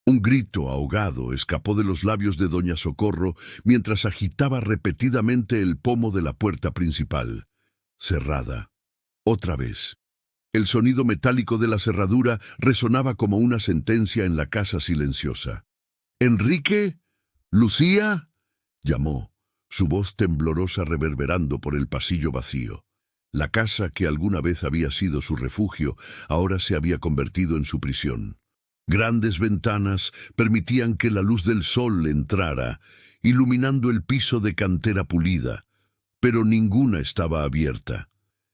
Un grito ahogado escapó de los labios de doña Socorro mientras agitaba repetidamente el pomo de la puerta principal. Cerrada. Otra vez. El sonido metálico de la cerradura resonaba como una sentencia en la casa silenciosa. «¿Enrique? ¿Lucía?», llamó, su voz temblorosa reverberando por el pasillo vacío. La casa que alguna vez había sido su refugio, ahora se había convertido en su prisión. Grandes ventanas permitían que la luz del sol entrara, iluminando el piso de cantera pulida, pero ninguna estaba abierta.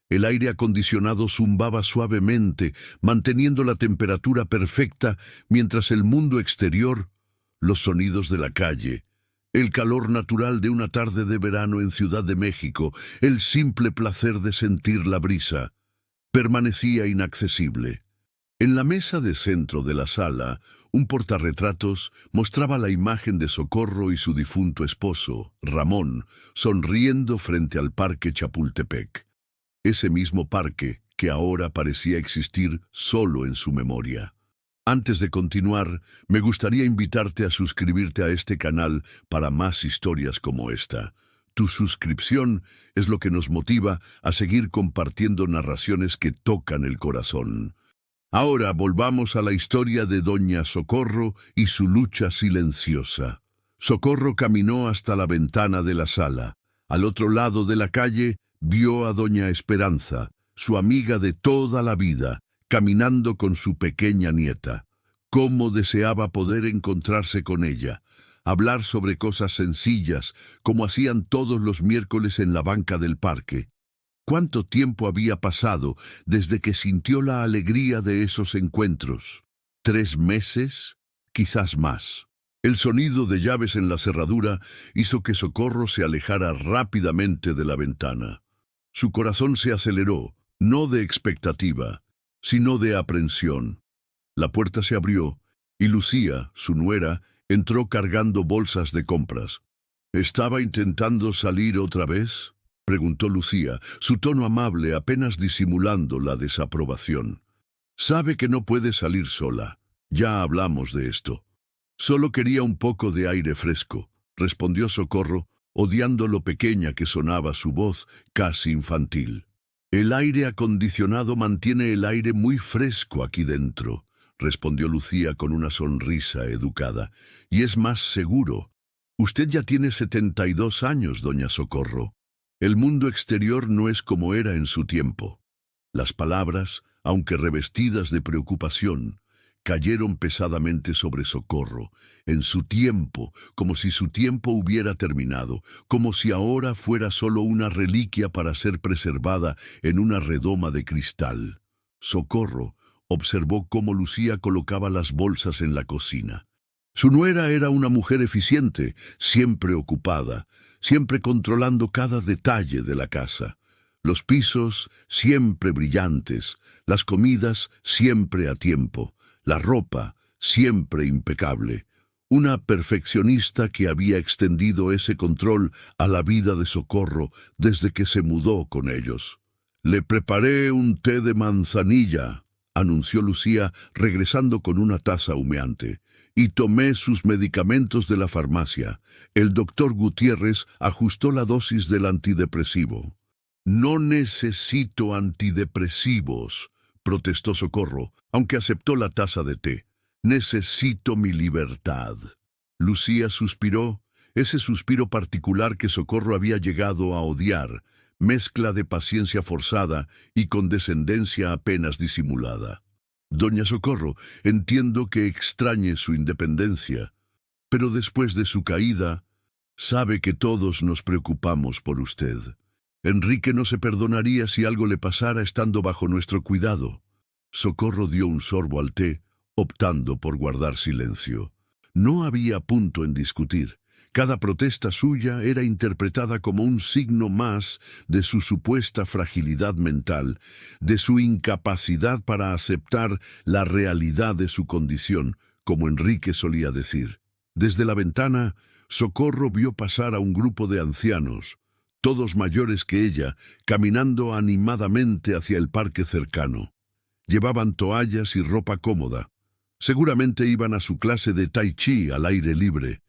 El aire acondicionado zumbaba suavemente, manteniendo la temperatura perfecta, mientras el mundo exterior, los sonidos de la calle, el calor natural de una tarde de verano en Ciudad de México, el simple placer de sentir la brisa, permanecía inaccesible. En la mesa de centro de la sala, un portarretratos mostraba la imagen de Socorro y su difunto esposo, Ramón, sonriendo frente al Parque Chapultepec. Ese mismo parque que ahora parecía existir solo en su memoria. Antes de continuar, me gustaría invitarte a suscribirte a este canal para más historias como esta. Tu suscripción es lo que nos motiva a seguir compartiendo narraciones que tocan el corazón. Ahora volvamos a la historia de doña Socorro y su lucha silenciosa. Socorro caminó hasta la ventana de la sala. Al otro lado de la calle, vio a doña Esperanza, su amiga de toda la vida, caminando con su pequeña nieta. Cómo deseaba poder encontrarse con ella, hablar sobre cosas sencillas, como hacían todos los miércoles en la banca del parque. ¿Cuánto tiempo había pasado desde que sintió la alegría de esos encuentros? ¿3 meses? Quizás más. El sonido de llaves en la cerradura hizo que Socorro se alejara rápidamente de la ventana. Su corazón se aceleró, no de expectativa, sino de aprensión. La puerta se abrió y Lucía, su nuera, entró cargando bolsas de compras. ¿Estaba intentando salir otra vez?, preguntó Lucía, su tono amable apenas disimulando la desaprobación. Sabe que no puede salir sola. Ya hablamos de esto. Solo quería un poco de aire fresco, respondió Socorro, odiando lo pequeña que sonaba su voz, casi infantil. El aire acondicionado mantiene el aire muy fresco aquí dentro, respondió Lucía con una sonrisa educada, y es más seguro. Usted ya tiene 72 años, doña Socorro. El mundo exterior no es como era en su tiempo. Las palabras, aunque revestidas de preocupación, cayeron pesadamente sobre Socorro, en su tiempo, como si su tiempo hubiera terminado, como si ahora fuera solo una reliquia para ser preservada en una redoma de cristal. Socorro observó cómo Lucía colocaba las bolsas en la cocina. Su nuera era una mujer eficiente, siempre ocupada, siempre controlando cada detalle de la casa. Los pisos siempre brillantes, las comidas siempre a tiempo, la ropa siempre impecable. Una perfeccionista que había extendido ese control a la vida de Socorro desde que se mudó con ellos. «Le preparé un té de manzanilla», anunció Lucía, regresando con una taza humeante. «Y tomé sus medicamentos de la farmacia. El doctor Gutiérrez ajustó la dosis del antidepresivo». «No necesito antidepresivos», protestó Socorro, aunque aceptó la taza de té. «Necesito mi libertad». Lucía suspiró, ese suspiro particular que Socorro había llegado a odiar, mezcla de paciencia forzada y condescendencia apenas disimulada. «Doña Socorro, entiendo que extrañe su independencia, pero después de su caída, sabe que todos nos preocupamos por usted. Enrique no se perdonaría si algo le pasara estando bajo nuestro cuidado». Socorro dio un sorbo al té, optando por guardar silencio. No había punto en discutir. Cada protesta suya era interpretada como un signo más de su supuesta fragilidad mental, de su incapacidad para aceptar la realidad de su condición, como Enrique solía decir. Desde la ventana, Socorro vio pasar a un grupo de ancianos, todos mayores que ella, caminando animadamente hacia el parque cercano. Llevaban toallas y ropa cómoda. Seguramente iban a su clase de tai chi al aire libre.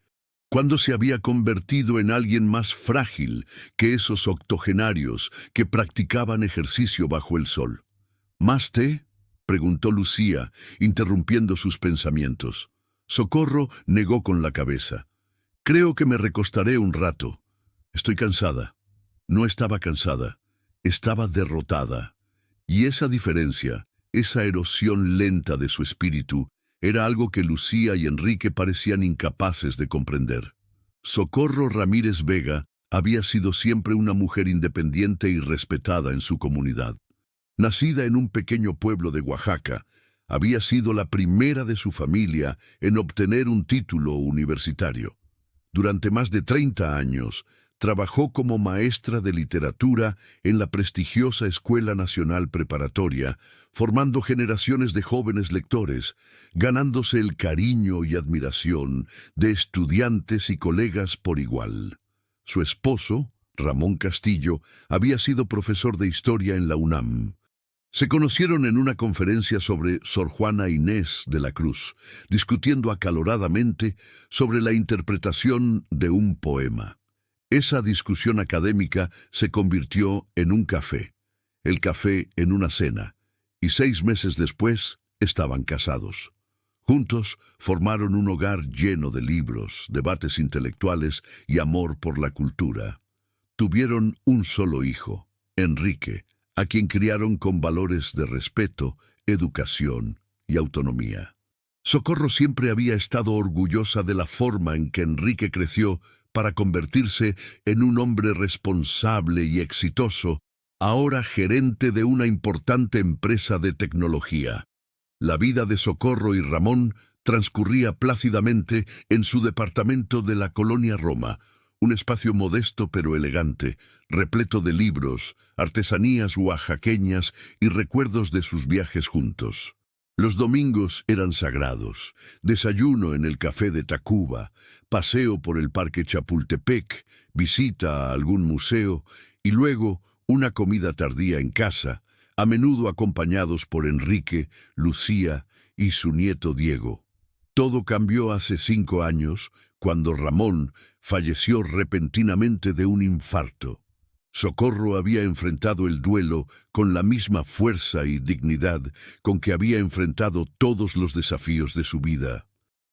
¿Cuándo se había convertido en alguien más frágil que esos octogenarios que practicaban ejercicio bajo el sol? ¿Más té?, preguntó Lucía, interrumpiendo sus pensamientos. Socorro negó con la cabeza. Creo que me recostaré un rato. Estoy cansada. No estaba cansada, estaba derrotada. Y esa diferencia, esa erosión lenta de su espíritu, era algo que Lucía y Enrique parecían incapaces de comprender. Socorro Ramírez Vega había sido siempre una mujer independiente y respetada en su comunidad. Nacida en un pequeño pueblo de Oaxaca, había sido la primera de su familia en obtener un título universitario. Durante más de 30 años, trabajó como maestra de literatura en la prestigiosa Escuela Nacional Preparatoria, formando generaciones de jóvenes lectores, ganándose el cariño y admiración de estudiantes y colegas por igual. Su esposo, Ramón Castillo, había sido profesor de historia en la UNAM. Se conocieron en una conferencia sobre Sor Juana Inés de la Cruz, discutiendo acaloradamente sobre la interpretación de un poema. Esa discusión académica se convirtió en un café, el café en una cena, y 6 meses después estaban casados. Juntos formaron un hogar lleno de libros, debates intelectuales y amor por la cultura. Tuvieron un solo hijo, Enrique, a quien criaron con valores de respeto, educación y autonomía. Socorro siempre había estado orgullosa de la forma en que Enrique creció para convertirse en un hombre responsable y exitoso, ahora gerente de una importante empresa de tecnología. La vida de Socorro y Ramón transcurría plácidamente en su departamento de la colonia Roma, un espacio modesto pero elegante, repleto de libros, artesanías oaxaqueñas y recuerdos de sus viajes juntos. Los domingos eran sagrados: desayuno en el café de Tacuba, paseo por el parque Chapultepec, visita a algún museo y luego una comida tardía en casa, a menudo acompañados por Enrique, Lucía y su nieto Diego. Todo cambió hace 5 años, cuando Ramón falleció repentinamente de un infarto. Socorro había enfrentado el duelo con la misma fuerza y dignidad con que había enfrentado todos los desafíos de su vida.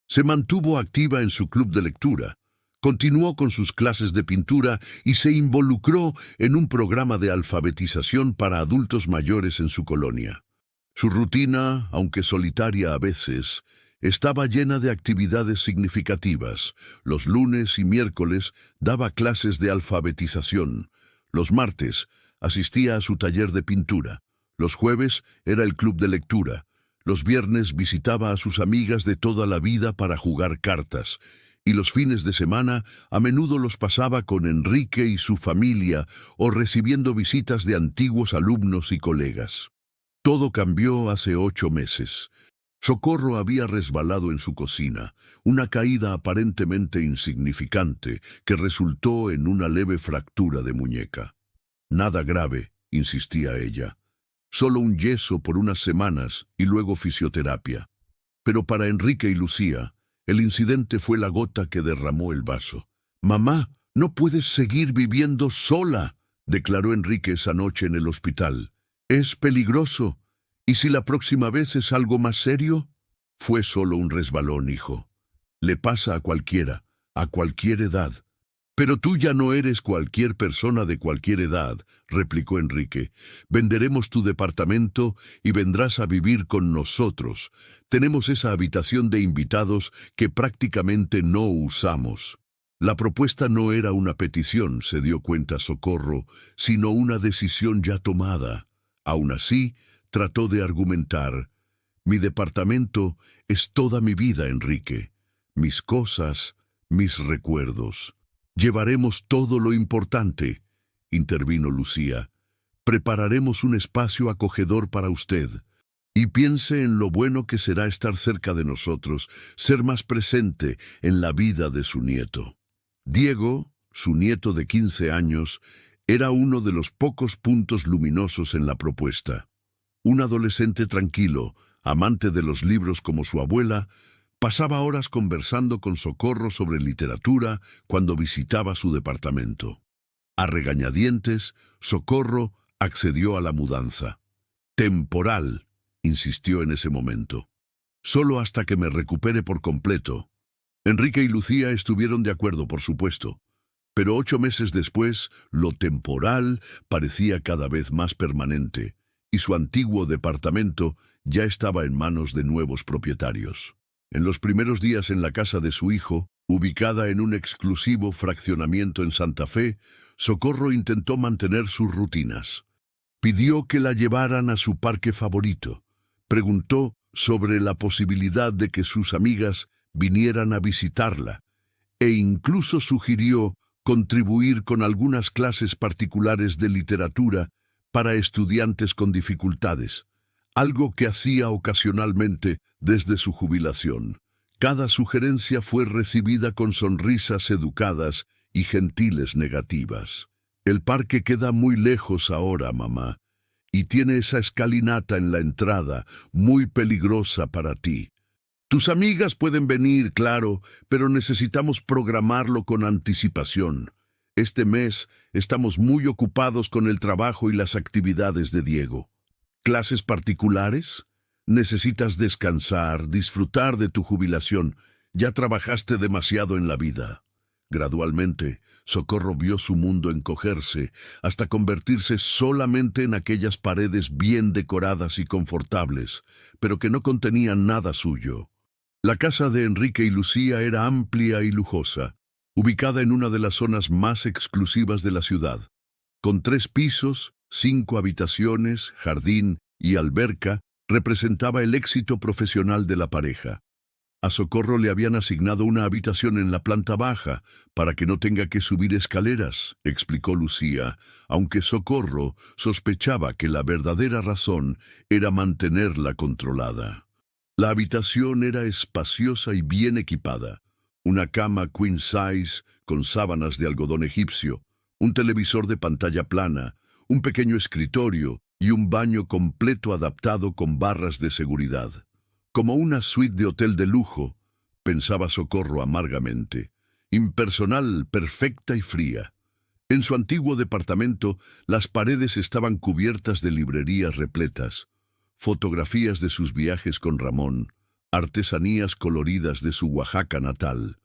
Se mantuvo activa en su club de lectura, continuó con sus clases de pintura y se involucró en un programa de alfabetización para adultos mayores en su colonia. Su rutina, aunque solitaria a veces, estaba llena de actividades significativas. Los lunes y miércoles daba clases de alfabetización. Los martes asistía a su taller de pintura. Los jueves era el club de lectura. Los viernes visitaba a sus amigas de toda la vida para jugar cartas. Y los fines de semana a menudo los pasaba con Enrique y su familia o recibiendo visitas de antiguos alumnos y colegas. Todo cambió hace 8 meses. Socorro había resbalado en su cocina, una caída aparentemente insignificante que resultó en una leve fractura de muñeca. Nada grave, insistía ella. Solo un yeso por unas semanas y luego fisioterapia. Pero para Enrique y Lucía, el incidente fue la gota que derramó el vaso. «Mamá, no puedes seguir viviendo sola», declaró Enrique esa noche en el hospital. «Es peligroso. ¿Y si la próxima vez es algo más serio?» «Fue solo un resbalón, hijo. Le pasa a cualquiera, a cualquier edad». «Pero tú ya no eres cualquier persona de cualquier edad», replicó Enrique. «Venderemos tu departamento y vendrás a vivir con nosotros. Tenemos esa habitación de invitados que prácticamente no usamos». La propuesta no era una petición, se dio cuenta Socorro, sino una decisión ya tomada. Aún así, trató de argumentar. «Mi departamento es toda mi vida, Enrique. Mis cosas, mis recuerdos. Llevaremos todo lo importante», intervino Lucía. «Prepararemos un espacio acogedor para usted. Y piense en lo bueno que será estar cerca de nosotros, ser más presente en la vida de su nieto». Diego, su nieto de 15 años, era uno de los pocos puntos luminosos en la propuesta. Un adolescente tranquilo, amante de los libros como su abuela, pasaba horas conversando con Socorro sobre literatura cuando visitaba su departamento. A regañadientes, Socorro accedió a la mudanza. Temporal, insistió en ese momento. Solo hasta que me recupere por completo. Enrique y Lucía estuvieron de acuerdo, por supuesto. Pero 8 meses después, lo temporal parecía cada vez más permanente, y su antiguo departamento ya estaba en manos de nuevos propietarios. En los primeros días en la casa de su hijo, ubicada en un exclusivo fraccionamiento en Santa Fe, Socorro intentó mantener sus rutinas. Pidió que la llevaran a su parque favorito. Preguntó sobre la posibilidad de que sus amigas vinieran a visitarla, e incluso sugirió contribuir con algunas clases particulares de literatura para estudiantes con dificultades, algo que hacía ocasionalmente desde su jubilación. Cada sugerencia fue recibida con sonrisas educadas y gentiles negativas. El parque queda muy lejos ahora, mamá, y tiene esa escalinata en la entrada, muy peligrosa para ti. Tus amigas pueden venir, claro, pero necesitamos programarlo con anticipación. Este mes estamos muy ocupados con el trabajo y las actividades de Diego. ¿Clases particulares? Necesitas descansar, disfrutar de tu jubilación. Ya trabajaste demasiado en la vida. Gradualmente, Socorro vio su mundo encogerse hasta convertirse solamente en aquellas paredes bien decoradas y confortables, pero que no contenían nada suyo. La casa de Enrique y Lucía era amplia y lujosa, ubicada en una de las zonas más exclusivas de la ciudad. Con 3 pisos, 5 habitaciones, jardín y alberca, representaba el éxito profesional de la pareja. A Socorro le habían asignado una habitación en la planta baja para que no tenga que subir escaleras, explicó Lucía, aunque Socorro sospechaba que la verdadera razón era mantenerla controlada. La habitación era espaciosa y bien equipada. Una cama queen size con sábanas de algodón egipcio, un televisor de pantalla plana, un pequeño escritorio y un baño completo adaptado con barras de seguridad. Como una suite de hotel de lujo, pensaba Socorro amargamente. Impersonal, perfecta y fría. En su antiguo departamento, las paredes estaban cubiertas de librerías repletas, fotografías de sus viajes con Ramón, artesanías coloridas de su Oaxaca natal.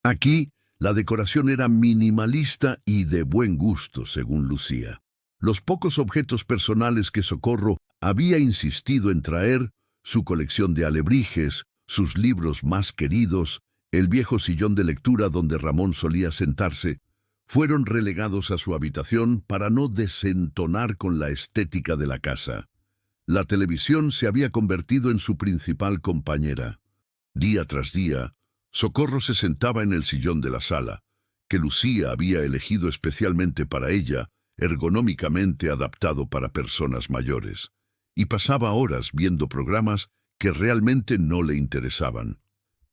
Aquí, la decoración era minimalista y de buen gusto, según Lucía. Los pocos objetos personales que Socorro había insistido en traer, su colección de alebrijes, sus libros más queridos, el viejo sillón de lectura donde Ramón solía sentarse, fueron relegados a su habitación para no desentonar con la estética de la casa. La televisión se había convertido en su principal compañera. Día tras día, Socorro se sentaba en el sillón de la sala, que Lucía había elegido especialmente para ella, ergonómicamente adaptado para personas mayores, y pasaba horas viendo programas que realmente no le interesaban.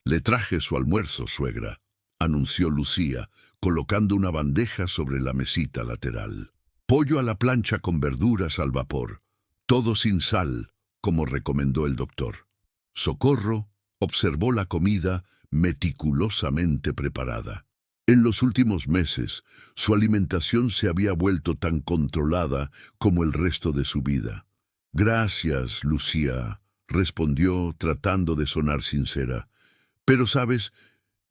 «Le traje su almuerzo, suegra», anunció Lucía, colocando una bandeja sobre la mesita lateral. «Pollo a la plancha con verduras al vapor, todo sin sal, como recomendó el doctor». Socorro observó la comida meticulosamente preparada. En los últimos meses, su alimentación se había vuelto tan controlada como el resto de su vida. «Gracias, Lucía», respondió tratando de sonar sincera. «Pero, ¿sabes?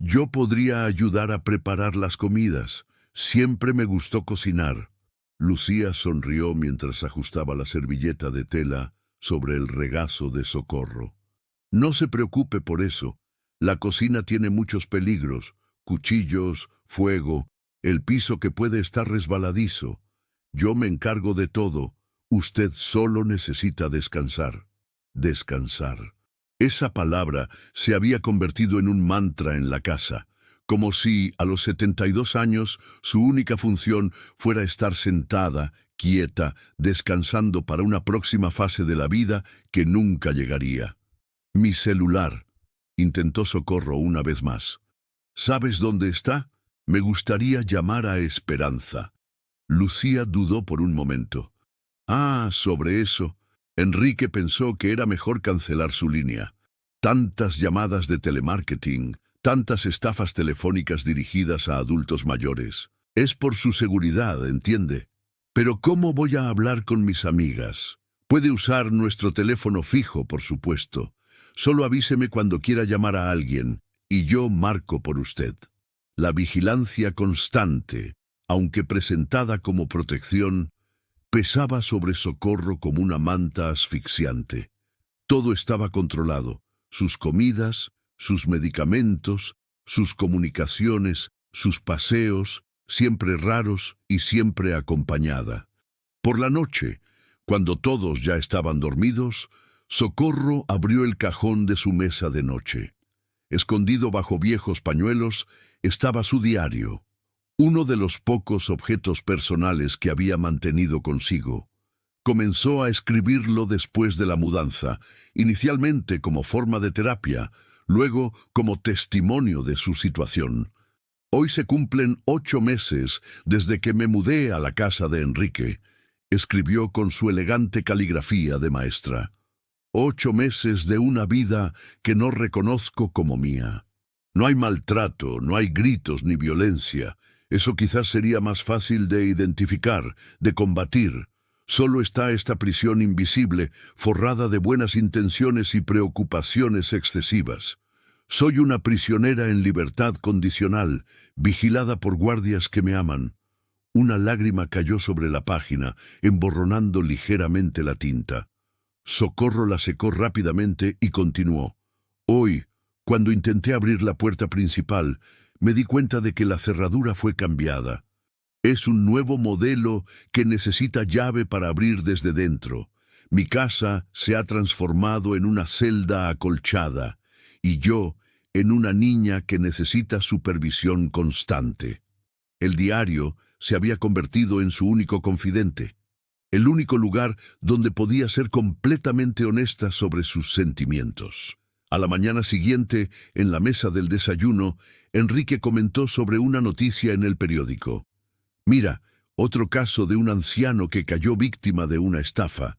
Yo podría ayudar a preparar las comidas. Siempre me gustó cocinar». Lucía sonrió mientras ajustaba la servilleta de tela sobre el regazo de Socorro. «No se preocupe por eso. La cocina tiene muchos peligros, cuchillos, fuego, el piso que puede estar resbaladizo. Yo me encargo de todo. Usted solo necesita descansar». Descansar. Esa palabra se había convertido en un mantra en la casa, como si, a los 72 años, su única función fuera estar sentada, quieta, descansando para una próxima fase de la vida que nunca llegaría. «Mi celular», intentó Socorro una vez más. «¿Sabes dónde está? Me gustaría llamar a Esperanza». Lucía dudó por un momento. «Ah, sobre eso. Enrique pensó que era mejor cancelar su línea. Tantas llamadas de telemarketing, tantas estafas telefónicas dirigidas a adultos mayores. Es por su seguridad, entiende. Pero ¿cómo voy a hablar con mis amigas? Puede usar nuestro teléfono fijo, por supuesto. Solo avíseme cuando quiera llamar a alguien, y yo marco por usted. La vigilancia constante, aunque presentada como protección, pesaba sobre Socorro como una manta asfixiante. Todo estaba controlado, sus comidas, sus medicamentos, sus comunicaciones, sus paseos, siempre raros y siempre acompañada. Por la noche, cuando todos ya estaban dormidos, Socorro abrió el cajón de su mesa de noche. Escondido bajo viejos pañuelos estaba su diario, uno de los pocos objetos personales que había mantenido consigo. Comenzó a escribirlo después de la mudanza, inicialmente como forma de terapia, luego como testimonio de su situación. Hoy se cumplen 8 meses desde que me mudé a la casa de Enrique, escribió con su elegante caligrafía de maestra. 8 meses de una vida que no reconozco como mía. No hay maltrato, no hay gritos ni violencia. Eso quizás sería más fácil de identificar, de combatir. Solo está esta prisión invisible, forrada de buenas intenciones y preocupaciones excesivas. Soy una prisionera en libertad condicional, vigilada por guardias que me aman. Una lágrima cayó sobre la página, emborronando ligeramente la tinta. Socorro la secó rápidamente y continuó. Hoy, cuando intenté abrir la puerta principal, me di cuenta de que la cerradura fue cambiada. Es un nuevo modelo que necesita llave para abrir desde dentro. Mi casa se ha transformado en una celda acolchada, y yo en una niña que necesita supervisión constante. El diario se había convertido en su único confidente, el único lugar donde podía ser completamente honesta sobre sus sentimientos. A la mañana siguiente, en la mesa del desayuno, Enrique comentó sobre una noticia en el periódico. Mira, otro caso de un anciano que cayó víctima de una estafa.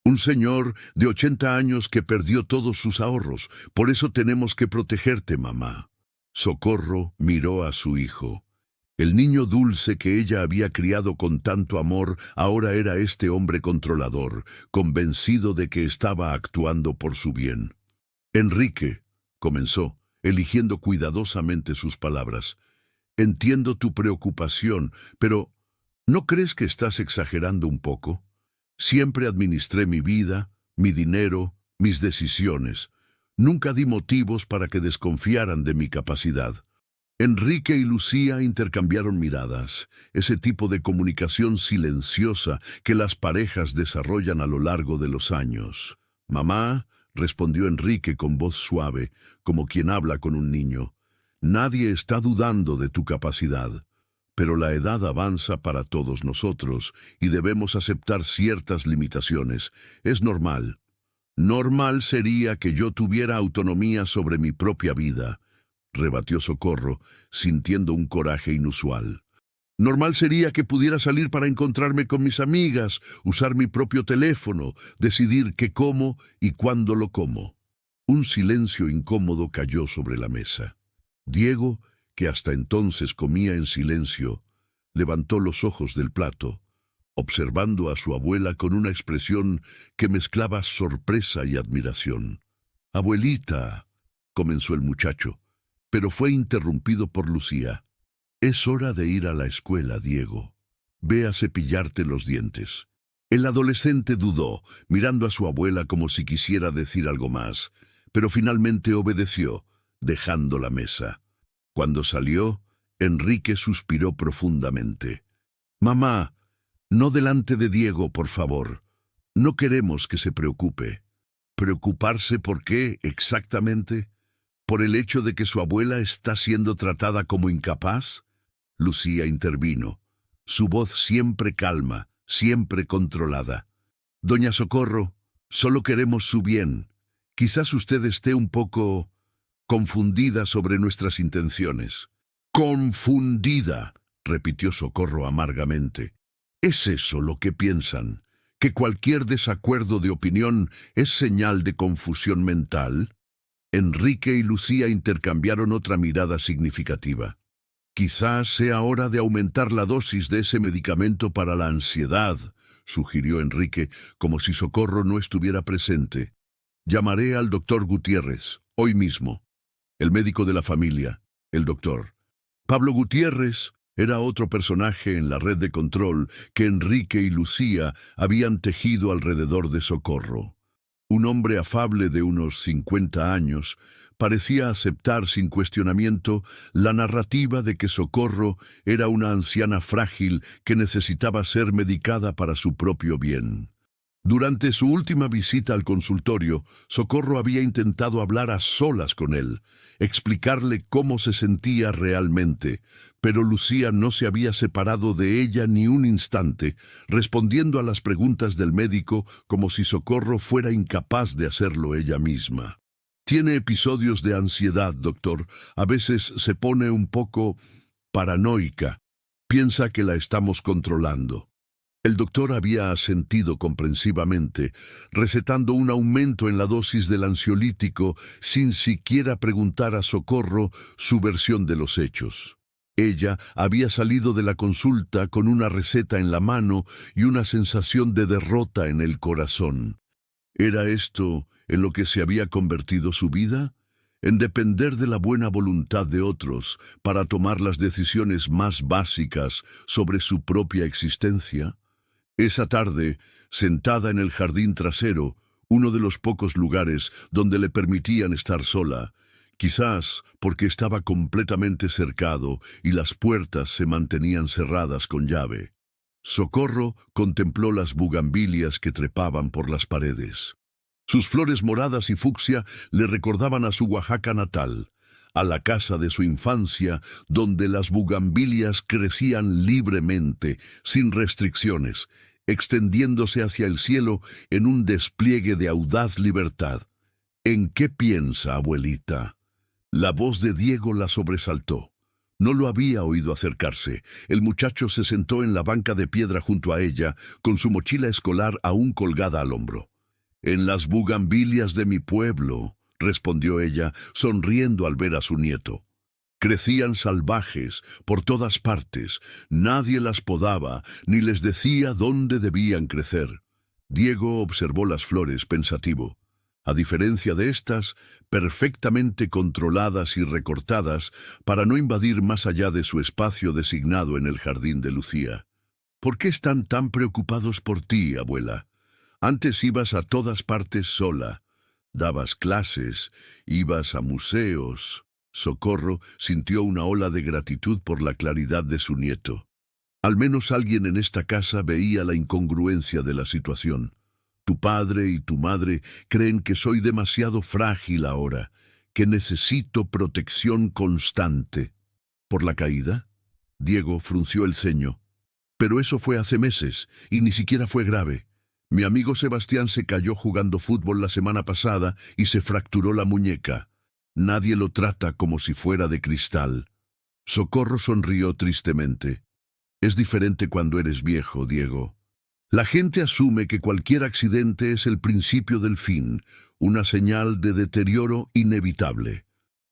Un señor de 80 años que perdió todos sus ahorros. Por eso tenemos que protegerte, mamá. Socorro miró a su hijo. El niño dulce que ella había criado con tanto amor ahora era este hombre controlador, convencido de que estaba actuando por su bien. Enrique, comenzó, eligiendo cuidadosamente sus palabras, entiendo tu preocupación, pero ¿no crees que estás exagerando un poco? Siempre administré mi vida, mi dinero, mis decisiones. Nunca di motivos para que desconfiaran de mi capacidad. Enrique y Lucía intercambiaron miradas, ese tipo de comunicación silenciosa que las parejas desarrollan a lo largo de los años. Mamá, respondió Enrique con voz suave, como quien habla con un niño, nadie está dudando de tu capacidad, pero la edad avanza para todos nosotros y debemos aceptar ciertas limitaciones. Es normal. Normal sería que yo tuviera autonomía sobre mi propia vida, rebatió Socorro, sintiendo un coraje inusual. Normal sería que pudiera salir para encontrarme con mis amigas, usar mi propio teléfono, decidir qué como y cuándo lo como. Un silencio incómodo cayó sobre la mesa. Diego, que hasta entonces comía en silencio, levantó los ojos del plato, observando a su abuela con una expresión que mezclaba sorpresa y admiración. «Abuelita», comenzó el muchacho, pero fue interrumpido por Lucía. «Es hora de ir a la escuela, Diego. Ve a cepillarte los dientes». El adolescente dudó, mirando a su abuela como si quisiera decir algo más, pero finalmente obedeció, dejando la mesa. Cuando salió, Enrique suspiró profundamente. «Mamá, no delante de Diego, por favor. No queremos que se preocupe». ¿Preocuparse por qué, exactamente? ¿Por el hecho de que su abuela está siendo tratada como incapaz? Lucía intervino, su voz siempre calma, siempre controlada. «Doña Socorro, solo queremos su bien. Quizás usted esté un poco confundida sobre nuestras intenciones». «Confundida», repitió Socorro amargamente. «¿Es eso lo que piensan? que cualquier desacuerdo de opinión es señal de confusión mental? Enrique y Lucía intercambiaron otra mirada significativa. «Quizás sea hora de aumentar la dosis de ese medicamento para la ansiedad», sugirió Enrique, como si Socorro no estuviera presente. «Llamaré al doctor Gutiérrez, hoy mismo». El médico de la familia, el doctor Pablo Gutiérrez, era otro personaje en la red de control que Enrique y Lucía habían tejido alrededor de Socorro. Un hombre afable de unos 50 años parecía aceptar sin cuestionamiento la narrativa de que Socorro era una anciana frágil que necesitaba ser medicada para su propio bien. Durante su última visita al consultorio, Socorro había intentado hablar a solas con él, explicarle cómo se sentía realmente, pero Lucía no se había separado de ella ni un instante, respondiendo a las preguntas del médico como si Socorro fuera incapaz de hacerlo ella misma. «Tiene episodios de ansiedad, doctor. A veces se pone un poco paranoica. Piensa que la estamos controlando». El doctor había asentido comprensivamente, recetando un aumento en la dosis del ansiolítico sin siquiera preguntar a Socorro su versión de los hechos. Ella había salido de la consulta con una receta en la mano y una sensación de derrota en el corazón. ¿Era esto en lo que se había convertido su vida? ¿En depender de la buena voluntad de otros para tomar las decisiones más básicas sobre su propia existencia? Esa tarde, sentada en el jardín trasero, uno de los pocos lugares donde le permitían estar sola, quizás porque estaba completamente cercado y las puertas se mantenían cerradas con llave, Socorro contempló las bugambilias que trepaban por las paredes. Sus flores moradas y fucsia le recordaban a su Oaxaca natal, a la casa de su infancia, donde las bugambilias crecían libremente, sin restricciones, extendiéndose hacia el cielo en un despliegue de audaz libertad. «¿En qué piensa, abuelita?». La voz de Diego la sobresaltó. No lo había oído acercarse. El muchacho se sentó en la banca de piedra junto a ella, con su mochila escolar aún colgada al hombro. «En las bugambilias de mi pueblo», respondió ella, sonriendo al ver a su nieto. Crecían salvajes por todas partes, nadie las podaba ni les decía dónde debían crecer. Diego observó las flores pensativo. A diferencia de estas, perfectamente controladas y recortadas para no invadir más allá de su espacio designado en el jardín de Lucía. «¿Por qué están tan preocupados por ti, abuela? Antes ibas a todas partes sola. Dabas clases, ibas a museos». Socorro sintió una ola de gratitud por la claridad de su nieto. Al menos alguien en esta casa veía la incongruencia de la situación. Tu padre y tu madre creen que soy demasiado frágil ahora, que necesito protección constante. ¿Por la caída? Diego frunció el ceño. Pero eso fue hace meses, y ni siquiera fue grave. Mi amigo Sebastián se cayó jugando fútbol la semana pasada y se fracturó la muñeca. Nadie lo trata como si fuera de cristal. Socorro sonrió tristemente. Es diferente cuando eres viejo, Diego. La gente asume que cualquier accidente es el principio del fin, una señal de deterioro inevitable.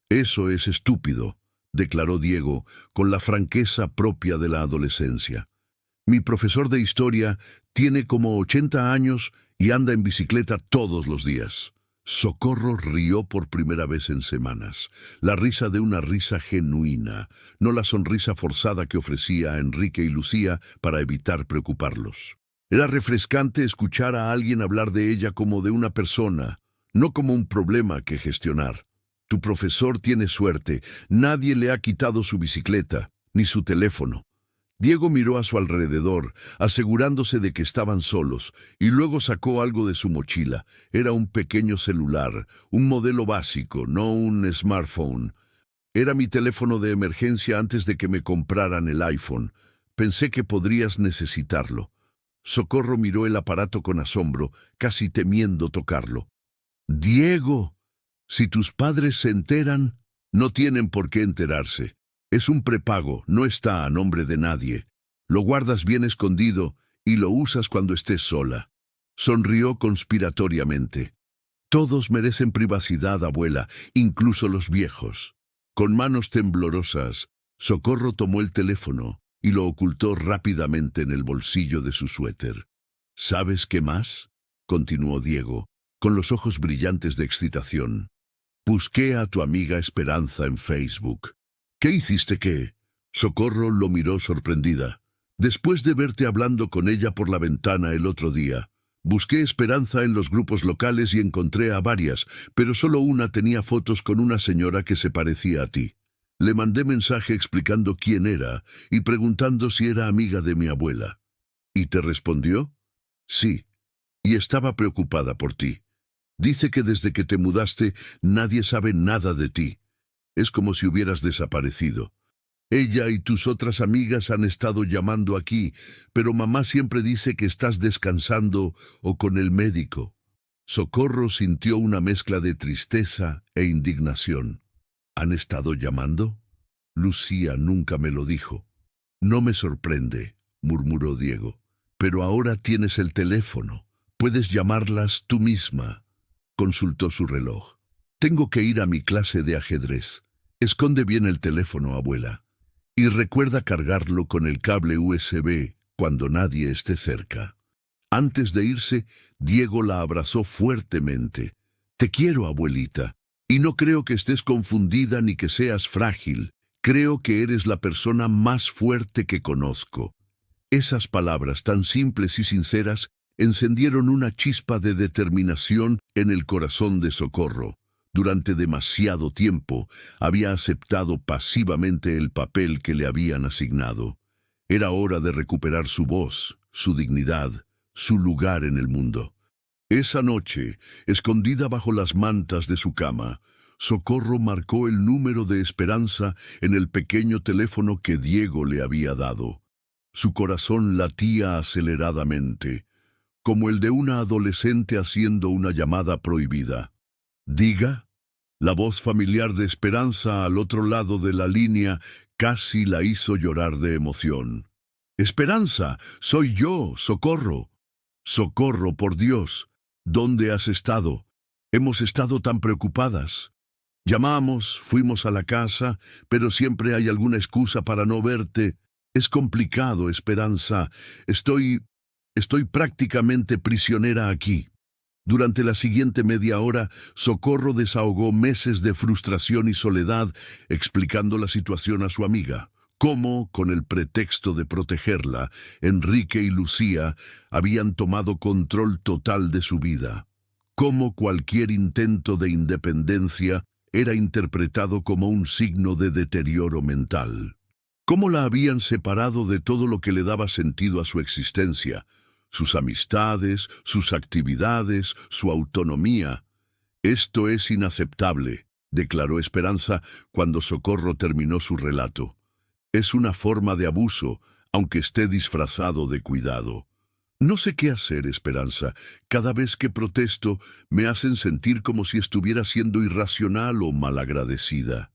Eso es estúpido, declaró Diego con la franqueza propia de la adolescencia. Mi profesor de historia tiene como 80 años y anda en bicicleta todos los días. Socorro rió por primera vez en semanas, la risa de una risa genuina, no la sonrisa forzada que ofrecía a Enrique y Lucía para evitar preocuparlos. Era refrescante escuchar a alguien hablar de ella como de una persona, no como un problema que gestionar. Tu profesor tiene suerte, nadie le ha quitado su bicicleta, ni su teléfono. Diego miró a su alrededor, asegurándose de que estaban solos, y luego sacó algo de su mochila. Era un pequeño celular, un modelo básico, no un smartphone. Era mi teléfono de emergencia antes de que me compraran el iPhone. Pensé que podrías necesitarlo. Socorro miró el aparato con asombro, casi temiendo tocarlo. «Diego, si tus padres se enteran, no tienen por qué enterarse. Es un prepago, no está a nombre de nadie. Lo guardas bien escondido y lo usas cuando estés sola». Sonrió conspiratoriamente. Todos merecen privacidad, abuela, incluso los viejos. Con manos temblorosas, Socorro tomó el teléfono y lo ocultó rápidamente en el bolsillo de su suéter. ¿Sabes qué más?, continuó Diego, con los ojos brillantes de excitación. Busqué a tu amiga Esperanza en Facebook. ¿Qué hiciste qué? Socorro lo miró sorprendida. Después de verte hablando con ella por la ventana el otro día, busqué Esperanza en los grupos locales y encontré a varias, pero solo una tenía fotos con una señora que se parecía a ti. Le mandé mensaje explicando quién era y preguntando si era amiga de mi abuela. ¿Y te respondió? Sí, y estaba preocupada por ti. Dice que desde que te mudaste nadie sabe nada de ti. Es como si hubieras desaparecido. Ella y tus otras amigas han estado llamando aquí, pero mamá siempre dice que estás descansando o con el médico. Socorro sintió una mezcla de tristeza e indignación. ¿Han estado llamando? Lucía nunca me lo dijo. No me sorprende, murmuró Diego. Pero ahora tienes el teléfono. Puedes llamarlas tú misma. Consultó su reloj. Tengo que ir a mi clase de ajedrez. Esconde bien el teléfono, abuela. Y recuerda cargarlo con el cable USB cuando nadie esté cerca. Antes de irse, Diego la abrazó fuertemente. Te quiero, abuelita, y no creo que estés confundida ni que seas frágil. Creo que eres la persona más fuerte que conozco. Esas palabras tan simples y sinceras encendieron una chispa de determinación en el corazón de Socorro. Durante demasiado tiempo había aceptado pasivamente el papel que le habían asignado. Era hora de recuperar su voz, su dignidad, su lugar en el mundo. Esa noche, escondida bajo las mantas de su cama, Socorro marcó el número de Esperanza en el pequeño teléfono que Diego le había dado. Su corazón latía aceleradamente, como el de una adolescente haciendo una llamada prohibida. Diga. La voz familiar de Esperanza al otro lado de la línea casi la hizo llorar de emoción. Esperanza, soy yo, Socorro. Socorro, por Dios. ¿Dónde has estado? Hemos estado tan preocupadas. Llamamos, fuimos a la casa, pero siempre hay alguna excusa para no verte. Es complicado, Esperanza. Estoy prácticamente prisionera aquí. Durante la siguiente media hora, Socorro desahogó meses de frustración y soledad, explicando la situación a su amiga. Cómo, con el pretexto de protegerla, Enrique y Lucía habían tomado control total de su vida. Cómo cualquier intento de independencia era interpretado como un signo de deterioro mental. Cómo la habían separado de todo lo que le daba sentido a su existencia, sus amistades, sus actividades, su autonomía. Esto es inaceptable, declaró Esperanza cuando Socorro terminó su relato. Es una forma de abuso, aunque esté disfrazado de cuidado. No sé qué hacer, Esperanza. Cada vez que protesto, me hacen sentir como si estuviera siendo irracional o malagradecida.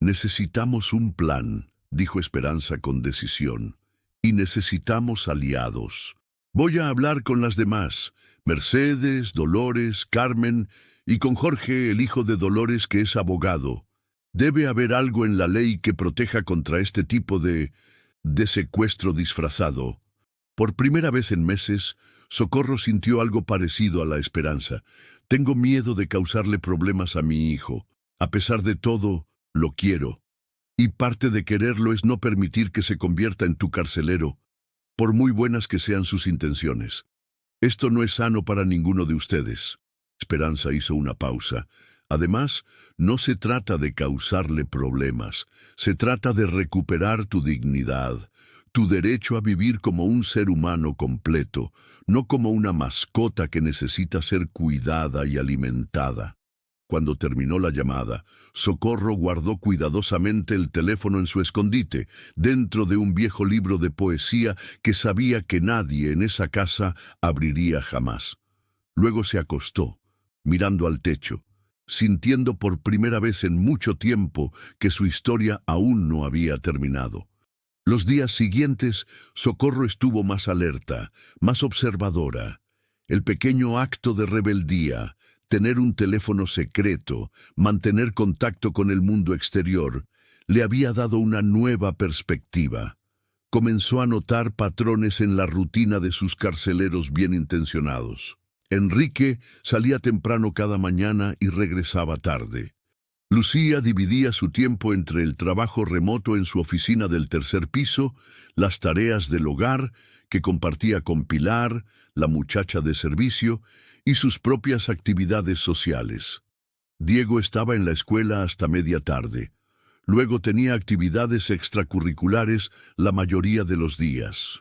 Necesitamos un plan, dijo Esperanza con decisión, y necesitamos aliados. Voy a hablar con las demás, Mercedes, Dolores, Carmen, y con Jorge, el hijo de Dolores, que es abogado. Debe haber algo en la ley que proteja contra este tipo de secuestro disfrazado. Por primera vez en meses, Socorro sintió algo parecido a la esperanza. Tengo miedo de causarle problemas a mi hijo. A pesar de todo, lo quiero. Y parte de quererlo es no permitir que se convierta en tu carcelero, por muy buenas que sean sus intenciones. Esto no es sano para ninguno de ustedes. Esperanza hizo una pausa. Además, no se trata de causarle problemas. Se trata de recuperar tu dignidad, tu derecho a vivir como un ser humano completo, no como una mascota que necesita ser cuidada y alimentada. Cuando terminó la llamada, Socorro guardó cuidadosamente el teléfono en su escondite, dentro de un viejo libro de poesía que sabía que nadie en esa casa abriría jamás. Luego se acostó, mirando al techo, sintiendo por primera vez en mucho tiempo que su historia aún no había terminado. Los días siguientes, Socorro estuvo más alerta, más observadora. El pequeño acto de rebeldía, tener un teléfono secreto, mantener contacto con el mundo exterior, le había dado una nueva perspectiva. Comenzó a notar patrones en la rutina de sus carceleros bien intencionados. Enrique salía temprano cada mañana y regresaba tarde. Lucía dividía su tiempo entre el trabajo remoto en su oficina del tercer piso, las tareas del hogar, que compartía con Pilar, la muchacha de servicio, y sus propias actividades sociales. Diego estaba en la escuela hasta media tarde. Luego tenía actividades extracurriculares la mayoría de los días.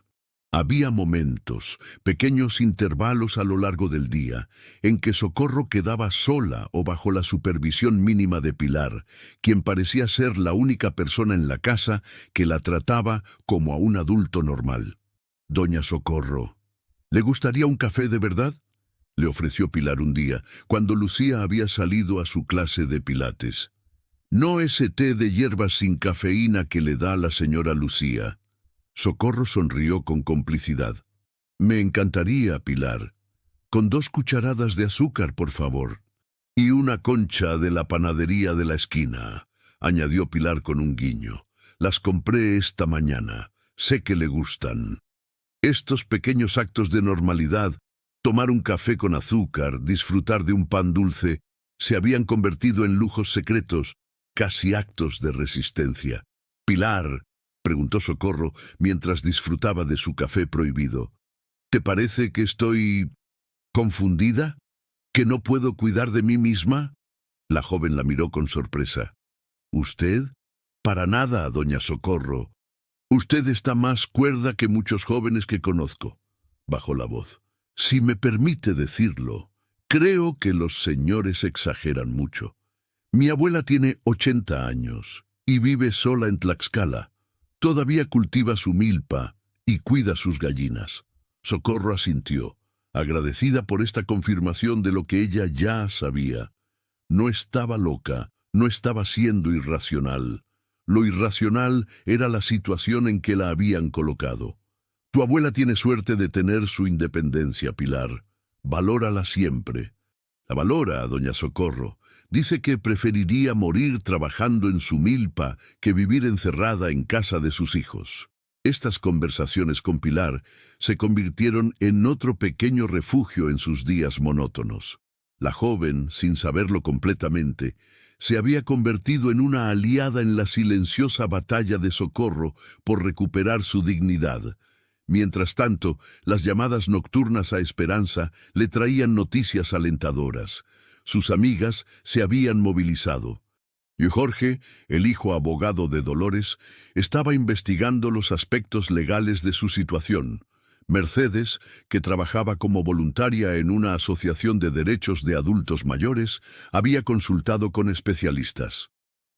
Había momentos, pequeños intervalos a lo largo del día, en que Socorro quedaba sola o bajo la supervisión mínima de Pilar, quien parecía ser la única persona en la casa que la trataba como a un adulto normal. «Doña Socorro, ¿le gustaría un café de verdad?», le ofreció Pilar un día, cuando Lucía había salido a su clase de pilates. «No ese té de hierbas sin cafeína que le da a la señora Lucía». Socorro sonrió con complicidad. «Me encantaría, Pilar. Con 2 cucharadas de azúcar, por favor. Y una concha de la panadería de la esquina», añadió Pilar con un guiño. «Las compré esta mañana. Sé que le gustan». Estos pequeños actos de normalidad, tomar un café con azúcar, disfrutar de un pan dulce, se habían convertido en lujos secretos, casi actos de resistencia. «Pilar», preguntó Socorro mientras disfrutaba de su café prohibido, «¿te parece que estoy confundida? ¿Que no puedo cuidar de mí misma?». La joven la miró con sorpresa. «¿Usted? Para nada, doña Socorro. Usted está más cuerda que muchos jóvenes que conozco», bajó la voz. «Si me permite decirlo, creo que los señores exageran mucho. Mi abuela tiene 80 años y vive sola en Tlaxcala. Todavía cultiva su milpa y cuida sus gallinas». Socorro asintió, agradecida por esta confirmación de lo que ella ya sabía. No estaba loca, no estaba siendo irracional. Lo irracional era la situación en que la habían colocado. «Tu abuela tiene suerte de tener su independencia, Pilar. Valórala siempre». «La valora, doña Socorro. Dice que preferiría morir trabajando en su milpa que vivir encerrada en casa de sus hijos». Estas conversaciones con Pilar se convirtieron en otro pequeño refugio en sus días monótonos. La joven, sin saberlo completamente, se había convertido en una aliada en la silenciosa batalla de Socorro por recuperar su dignidad. Mientras tanto, las llamadas nocturnas a Esperanza le traían noticias alentadoras. Sus amigas se habían movilizado. Y Jorge, el hijo abogado de Dolores, estaba investigando los aspectos legales de su situación. Mercedes, que trabajaba como voluntaria en una asociación de derechos de adultos mayores, había consultado con especialistas.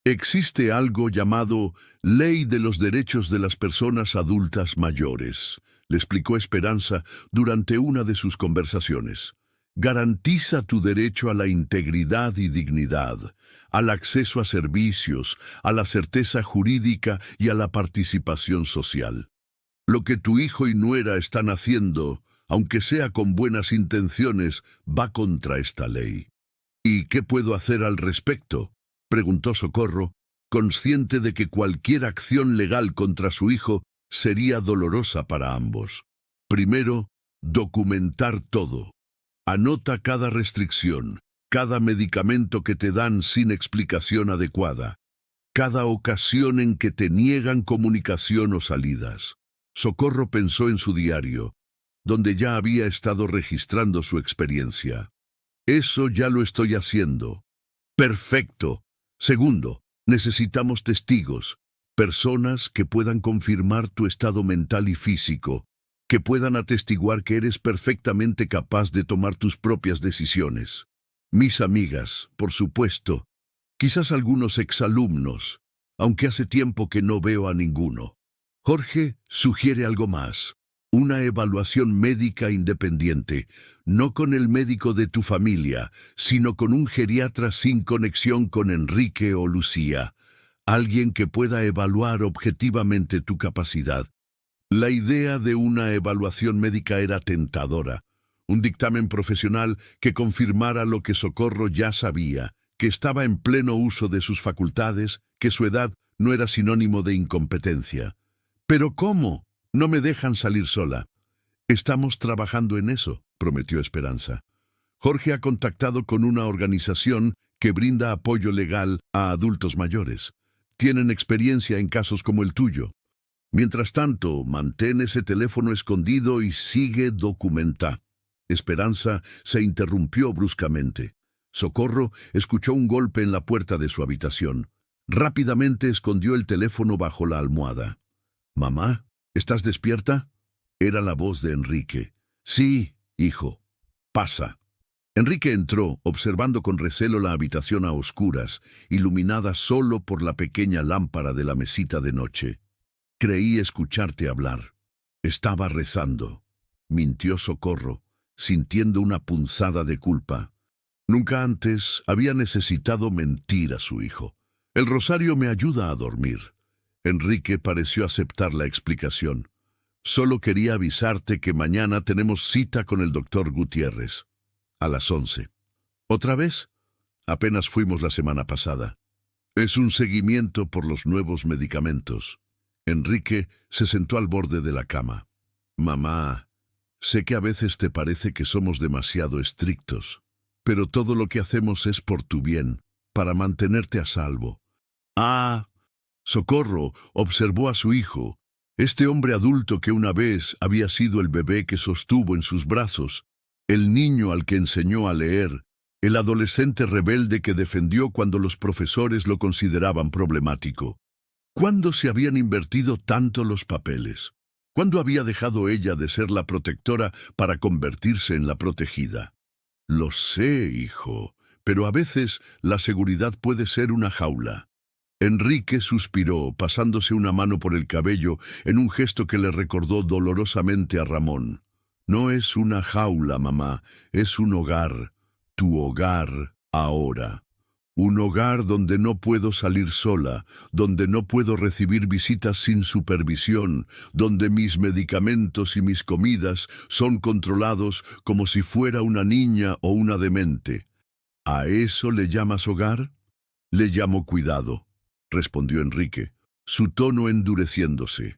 «Existe algo llamado Ley de los Derechos de las Personas Adultas Mayores», le explicó Esperanza durante una de sus conversaciones. «Garantiza tu derecho a la integridad y dignidad, al acceso a servicios, a la certeza jurídica y a la participación social. Lo que tu hijo y nuera están haciendo, aunque sea con buenas intenciones, va contra esta ley». «¿Y qué puedo hacer al respecto?», preguntó Socorro, consciente de que cualquier acción legal contra su hijo sería dolorosa para ambos. «Primero, documentar todo. Anota cada restricción, cada medicamento que te dan sin explicación adecuada, cada ocasión en que te niegan comunicación o salidas». Socorro pensó en su diario, donde ya había estado registrando su experiencia. «Eso ya lo estoy haciendo». «Perfecto. Segundo, necesitamos testigos, personas que puedan confirmar tu estado mental y físico, que puedan atestiguar que eres perfectamente capaz de tomar tus propias decisiones. Mis amigas, por supuesto, quizás algunos exalumnos, aunque hace tiempo que no veo a ninguno». Jorge sugiere algo más. Una evaluación médica independiente, no con el médico de tu familia, sino con un geriatra sin conexión con Enrique o Lucía, alguien que pueda evaluar objetivamente tu capacidad. La idea de una evaluación médica era tentadora. un dictamen profesional que confirmara lo que Socorro ya sabía, que estaba en pleno uso de sus facultades, que su edad no era sinónimo de incompetencia. «¿Pero cómo? No me dejan salir sola». «Estamos trabajando en eso», prometió Esperanza. «Jorge ha contactado con una organización que brinda apoyo legal a adultos mayores. Tienen experiencia en casos como el tuyo. Mientras tanto, mantén ese teléfono escondido y sigue documenta». Esperanza se interrumpió bruscamente. Socorro escuchó un golpe en la puerta de su habitación. Rápidamente escondió el teléfono bajo la almohada. «Mamá, ¿estás despierta?». Era la voz de Enrique. «Sí, hijo. Pasa». Enrique entró, observando con recelo la habitación a oscuras, iluminada solo por la pequeña lámpara de la mesita de noche. «Creí escucharte hablar». «Estaba rezando», mintió Socorro, sintiendo una punzada de culpa. Nunca antes había necesitado mentir a su hijo. «El rosario me ayuda a dormir». Enrique pareció aceptar la explicación. «Solo quería avisarte que mañana tenemos cita con el doctor Gutiérrez. A las 11. ¿Otra vez? Apenas fuimos la semana pasada. Es un seguimiento por los nuevos medicamentos». Enrique se sentó al borde de la cama. «Mamá, sé que a veces te parece que somos demasiado estrictos, pero todo lo que hacemos es por tu bien, para mantenerte a salvo». «Ah». Socorro observó a su hijo, este hombre adulto que una vez había sido el bebé que sostuvo en sus brazos, el niño al que enseñó a leer, el adolescente rebelde que defendió cuando los profesores lo consideraban problemático. ¿Cuándo se habían invertido tanto los papeles? ¿Cuándo había dejado ella de ser la protectora para convertirse en la protegida? «Lo sé, hijo, pero a veces la seguridad puede ser una jaula». Enrique suspiró, pasándose una mano por el cabello en un gesto que le recordó dolorosamente a Ramón. «No es una jaula, mamá, es un hogar, tu hogar ahora. Un hogar donde no puedo salir sola, donde no puedo recibir visitas sin supervisión, donde mis medicamentos y mis comidas son controlados como si fuera una niña o una demente». «¿A eso le llamas hogar?». «Le llamo cuidado», respondió Enrique, su tono endureciéndose.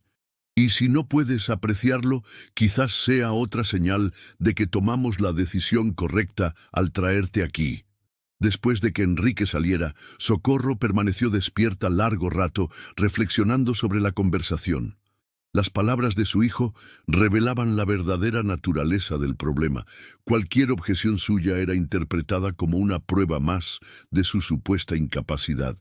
«Y si no puedes apreciarlo, quizás sea otra señal de que tomamos la decisión correcta al traerte aquí». Después de que Enrique saliera, Socorro permaneció despierta largo rato, reflexionando sobre la conversación. Las palabras de su hijo revelaban la verdadera naturaleza del problema. Cualquier objeción suya era interpretada como una prueba más de su supuesta incapacidad.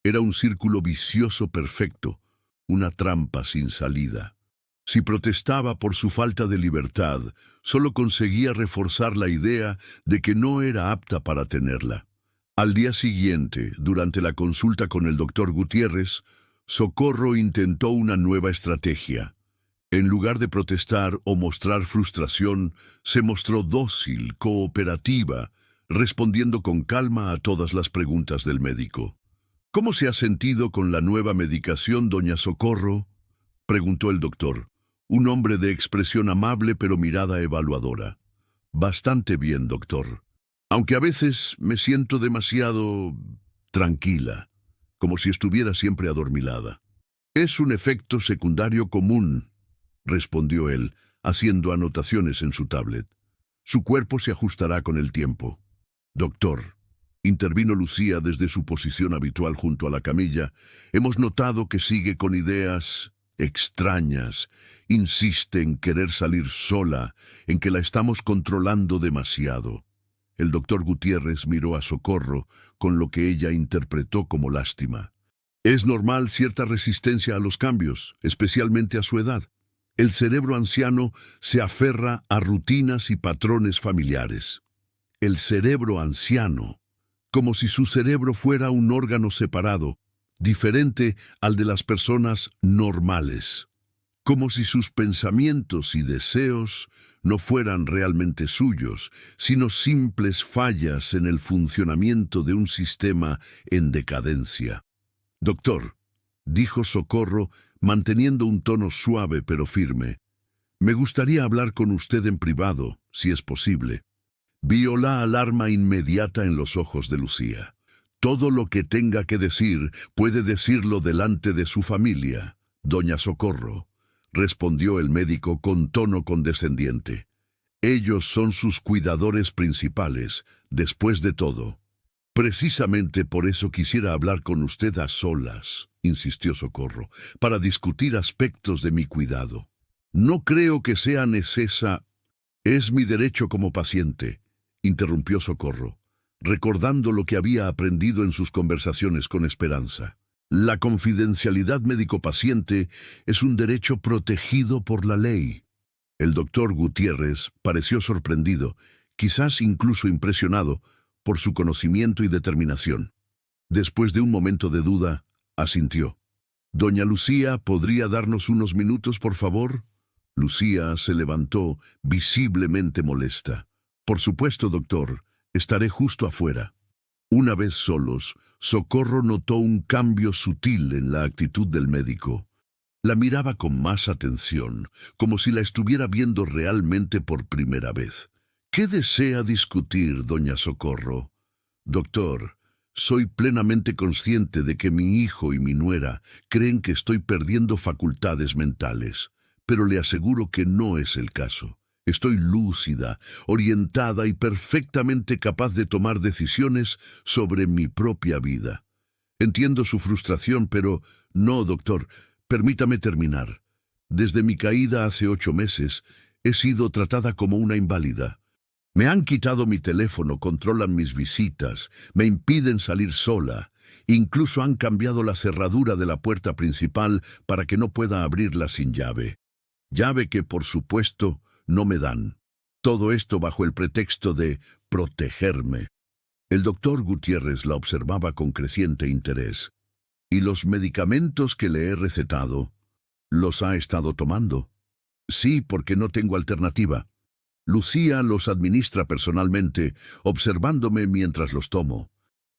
Era un círculo vicioso perfecto, una trampa sin salida. Si protestaba por su falta de libertad, solo conseguía reforzar la idea de que no era apta para tenerla. Al día siguiente, durante la consulta con el doctor Gutiérrez, Socorro intentó una nueva estrategia. En lugar de protestar o mostrar frustración, se mostró dócil, cooperativa, respondiendo con calma a todas las preguntas del médico. «¿Cómo se ha sentido con la nueva medicación, doña Socorro?», preguntó el doctor, un hombre de expresión amable pero mirada evaluadora. «Bastante bien, doctor. Aunque a veces me siento demasiado tranquila, como si estuviera siempre adormilada». «Es un efecto secundario común», respondió él, haciendo anotaciones en su tablet. «Su cuerpo se ajustará con el tiempo». «Doctor», intervino Lucía desde su posición habitual junto a la camilla, «hemos notado que sigue con ideas extrañas. Insiste en querer salir sola, en que la estamos controlando demasiado». El doctor Gutiérrez miró a Socorro con lo que ella interpretó como lástima. «Es normal cierta resistencia a los cambios, especialmente a su edad. El cerebro anciano se aferra a rutinas y patrones familiares». El cerebro anciano, como si su cerebro fuera un órgano separado, diferente al de las personas normales, como si sus pensamientos y deseos no fueran realmente suyos, sino simples fallas en el funcionamiento de un sistema en decadencia. «Doctor», dijo Socorro, manteniendo un tono suave pero firme, Me gustaría hablar con usted en privado, si es posible. Vio la alarma inmediata en los ojos de Lucía. Todo lo que tenga que decir, puede decirlo delante de su familia, doña Socorro, respondió el médico con tono condescendiente. Ellos son sus cuidadores principales, después de todo. Precisamente por eso quisiera hablar con usted a solas, insistió Socorro, para discutir aspectos de mi cuidado. No creo que sea necesario. Es mi derecho como paciente, interrumpió Socorro, recordando lo que había aprendido en sus conversaciones con Esperanza. La confidencialidad médico-paciente es un derecho protegido por la ley. El doctor Gutiérrez pareció sorprendido, quizás incluso impresionado, por su conocimiento y determinación. Después de un momento de duda, asintió. «Doña Lucía, ¿podría darnos unos minutos, por favor?» Lucía se levantó, visiblemente molesta. «Por supuesto, doctor. Estaré justo afuera». Una vez solos, Socorro notó un cambio sutil en la actitud del médico. La miraba con más atención, como si la estuviera viendo realmente por primera vez. «¿Qué desea discutir, doña Socorro?» «Doctor, soy plenamente consciente de que mi hijo y mi nuera creen que estoy perdiendo facultades mentales, pero le aseguro que no es el caso. Estoy lúcida, orientada y perfectamente capaz de tomar decisiones sobre mi propia vida. Entiendo su frustración, pero no, doctor, permítame terminar. Desde mi caída hace 8 meses, he sido tratada como una inválida. Me han quitado mi teléfono, controlan mis visitas, me impiden salir sola. Incluso han cambiado la cerradura de la puerta principal para que no pueda abrirla sin llave. Llave que, por supuesto, no me dan. Todo esto bajo el pretexto de protegerme». El doctor Gutiérrez la observaba con creciente interés. «¿Y los medicamentos que le he recetado, los ha estado tomando?» «Sí, porque no tengo alternativa. Lucía los administra personalmente, observándome mientras los tomo.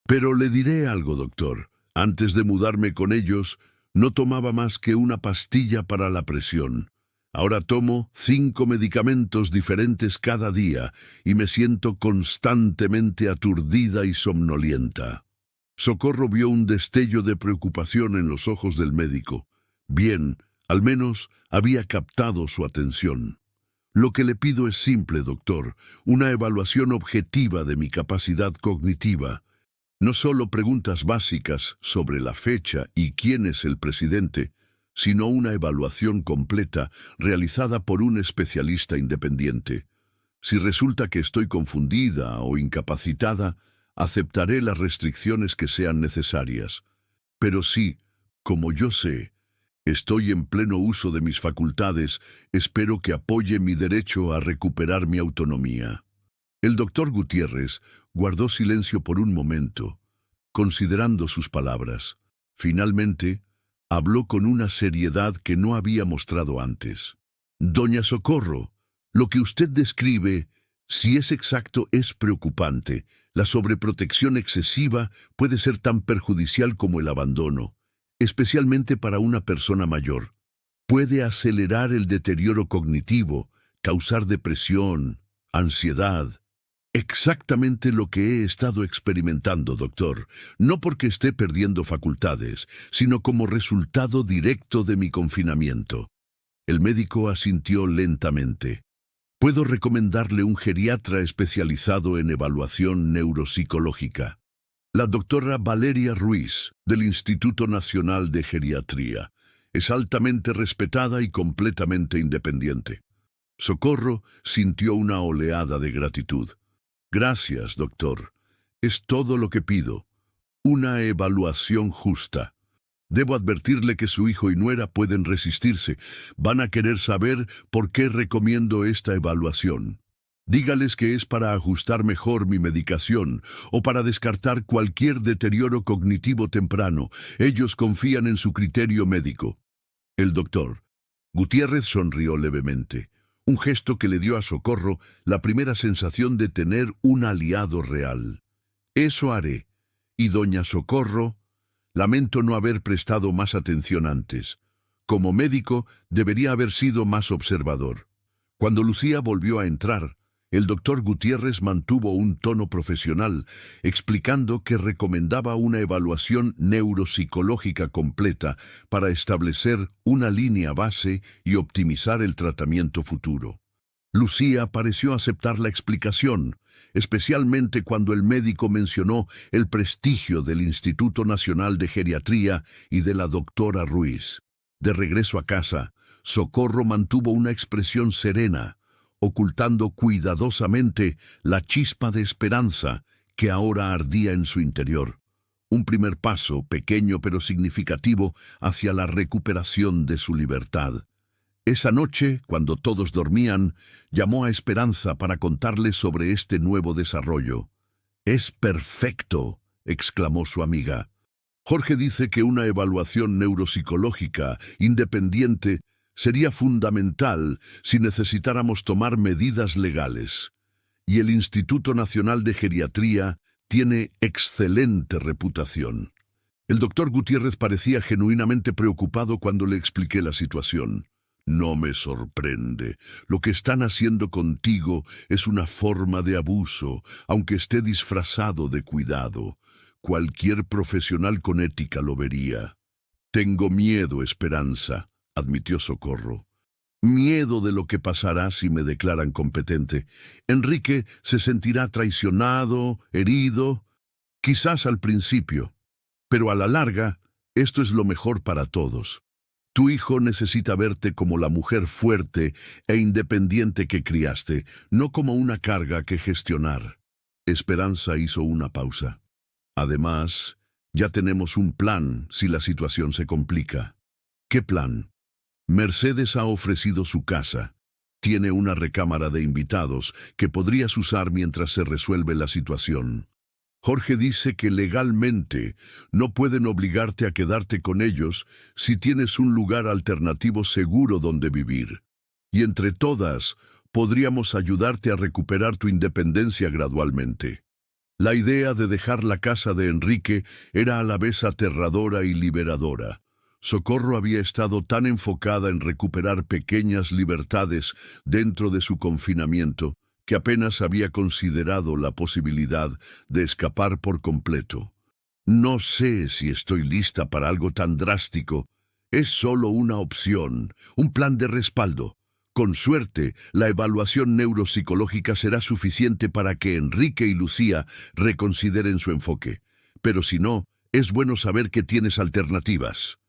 Pero le diré algo, doctor. Antes de mudarme con ellos, no tomaba más que una pastilla para la presión. Ahora tomo 5 medicamentos diferentes cada día y me siento constantemente aturdida y somnolienta». Socorro vio un destello de preocupación en los ojos del médico. Bien, al menos había captado su atención. «Lo que le pido es simple, doctor, una evaluación objetiva de mi capacidad cognitiva. No solo preguntas básicas sobre la fecha y quién es el presidente, sino una evaluación completa realizada por un especialista independiente. Si resulta que estoy confundida o incapacitada, aceptaré las restricciones que sean necesarias. Pero sí, como yo sé, estoy en pleno uso de mis facultades, espero que apoye mi derecho a recuperar mi autonomía». El doctor Gutiérrez guardó silencio por un momento, considerando sus palabras. Finalmente, habló con una seriedad que no había mostrado antes. «Doña Socorro, lo que usted describe, si es exacto, es preocupante. La sobreprotección excesiva puede ser tan perjudicial como el abandono, especialmente para una persona mayor. Puede acelerar el deterioro cognitivo, causar depresión, ansiedad». «Exactamente lo que he estado experimentando, doctor, no porque esté perdiendo facultades, sino como resultado directo de mi confinamiento». El médico asintió lentamente. «Puedo recomendarle un geriatra especializado en evaluación neuropsicológica. La doctora Valeria Ruiz, del Instituto Nacional de Geriatría. Es altamente respetada y completamente independiente». Socorro sintió una oleada de gratitud. «Gracias, doctor. Es todo lo que pido. Una evaluación justa. Debo advertirle que su hijo y nuera pueden resistirse. Van a querer saber por qué recomiendo esta evaluación. Dígales que es para ajustar mejor mi medicación o para descartar cualquier deterioro cognitivo temprano. Ellos confían en su criterio médico». El doctor Gutiérrez sonrió levemente, un gesto que le dio a Socorro la primera sensación de tener un aliado real. «Eso haré. Y doña Socorro, lamento no haber prestado más atención antes. Como médico, debería haber sido más observador. Cuando Lucía volvió a entrar, el doctor Gutiérrez mantuvo un tono profesional, explicando que recomendaba una evaluación neuropsicológica completa para establecer una línea base y optimizar el tratamiento futuro. Lucía pareció aceptar la explicación, especialmente cuando el médico mencionó el prestigio del Instituto Nacional de Geriatría y de la doctora Ruiz. De regreso a casa, Socorro mantuvo una expresión serena, ocultando cuidadosamente la chispa de esperanza que ahora ardía en su interior. Un primer paso, pequeño pero significativo, hacia la recuperación de su libertad. Esa noche, cuando todos dormían, llamó a Esperanza para contarle sobre este nuevo desarrollo. «Es perfecto», exclamó su amiga. «Jorge dice que una evaluación neuropsicológica independiente sería fundamental si necesitáramos tomar medidas legales. Y el Instituto Nacional de Geriatría tiene excelente reputación». El doctor Gutiérrez parecía genuinamente preocupado cuando le expliqué la situación. «No me sorprende. Lo que están haciendo contigo es una forma de abuso, aunque esté disfrazado de cuidado. Cualquier profesional con ética lo vería». «Tengo miedo, Esperanza», admitió Socorro. «Miedo de lo que pasará si me declaran competente. Enrique se sentirá traicionado, herido, quizás al principio, pero a la larga esto es lo mejor para todos. Tu hijo necesita verte como la mujer fuerte e independiente que criaste, no como una carga que gestionar». Esperanza hizo una pausa. «Además, ya tenemos un plan si la situación se complica». «¿Qué plan?» «Mercedes ha ofrecido su casa. Tiene una recámara de invitados que podrías usar mientras se resuelve la situación. Jorge dice que legalmente no pueden obligarte a quedarte con ellos si tienes un lugar alternativo seguro donde vivir. Y entre todas, podríamos ayudarte a recuperar tu independencia gradualmente». La idea de dejar la casa de Enrique era a la vez aterradora y liberadora. Socorro había estado tan enfocada en recuperar pequeñas libertades dentro de su confinamiento que apenas había considerado la posibilidad de escapar por completo. «No sé si estoy lista para algo tan drástico. Es solo una opción, un plan de respaldo. Con suerte, la evaluación neuropsicológica será suficiente para que Enrique y Lucía reconsideren su enfoque. Pero si no, es bueno saber que tienes alternativas».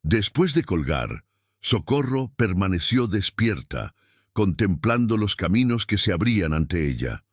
Después de colgar, Socorro permaneció despierta, contemplando los caminos que se abrían ante ella.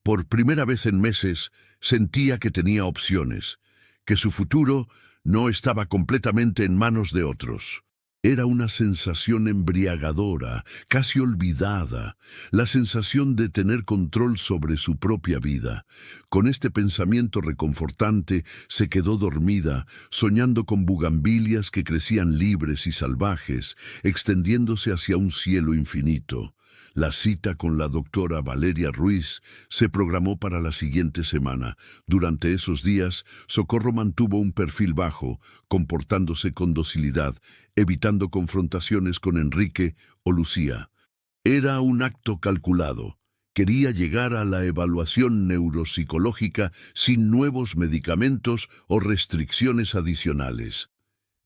Por primera vez en meses, sentía que tenía opciones, que su futuro no estaba completamente en manos de otros. Era una sensación embriagadora, casi olvidada, la sensación de tener control sobre su propia vida. Con este pensamiento reconfortante se quedó dormida, soñando con bugambilias que crecían libres y salvajes, extendiéndose hacia un cielo infinito. La cita con la doctora Valeria Ruiz se programó para la siguiente semana. Durante esos días, Socorro mantuvo un perfil bajo, comportándose con docilidad, evitando confrontaciones con Enrique o Lucía. Era un acto calculado. Quería llegar a la evaluación neuropsicológica sin nuevos medicamentos o restricciones adicionales.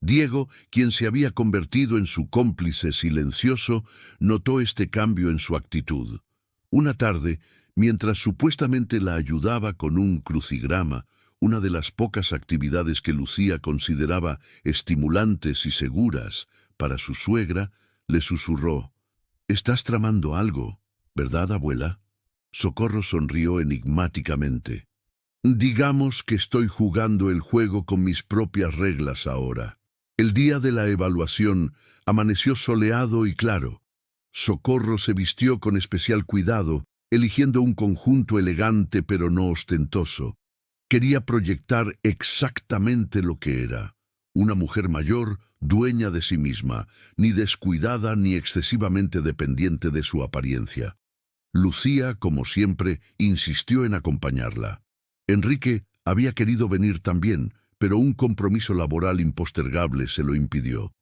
Diego, quien se había convertido en su cómplice silencioso, notó este cambio en su actitud. Una tarde, mientras supuestamente la ayudaba con un crucigrama, una de las pocas actividades que Lucía consideraba estimulantes y seguras para su suegra, le susurró: «Estás tramando algo, ¿verdad, abuela?». Socorro sonrió enigmáticamente. «Digamos que estoy jugando el juego con mis propias reglas ahora». El día de la evaluación amaneció soleado y claro. Socorro se vistió con especial cuidado, eligiendo un conjunto elegante pero no ostentoso. Quería proyectar exactamente lo que era: una mujer mayor, dueña de sí misma, ni descuidada ni excesivamente dependiente de su apariencia. Lucía, como siempre, insistió en acompañarla. Enrique había querido venir también, pero un compromiso laboral impostergable se lo impidió.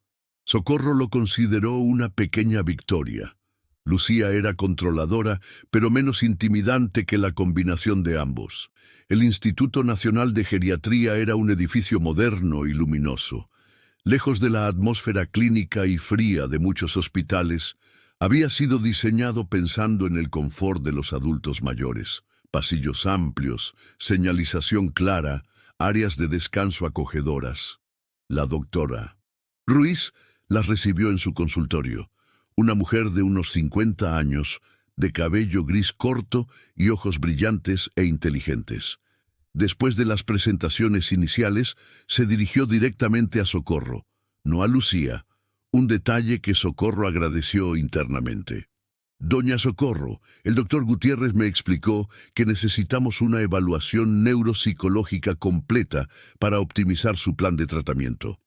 Socorro lo consideró una pequeña victoria. Lucía era controladora, pero menos intimidante que la combinación de ambos. El Instituto Nacional de Geriatría era un edificio moderno y luminoso. Lejos de la atmósfera clínica y fría de muchos hospitales, había sido diseñado pensando en el confort de los adultos mayores. Pasillos amplios, señalización clara, áreas de descanso acogedoras. La doctora Ruiz las recibió en su consultorio. Una mujer de unos 50 años, de cabello gris corto y ojos brillantes e inteligentes. Después de las presentaciones iniciales, se dirigió directamente a Socorro, no a Lucía, un detalle que Socorro agradeció internamente. Doña Socorro, el doctor Gutiérrez me explicó que necesitamos una evaluación neuropsicológica completa para optimizar su plan de tratamiento.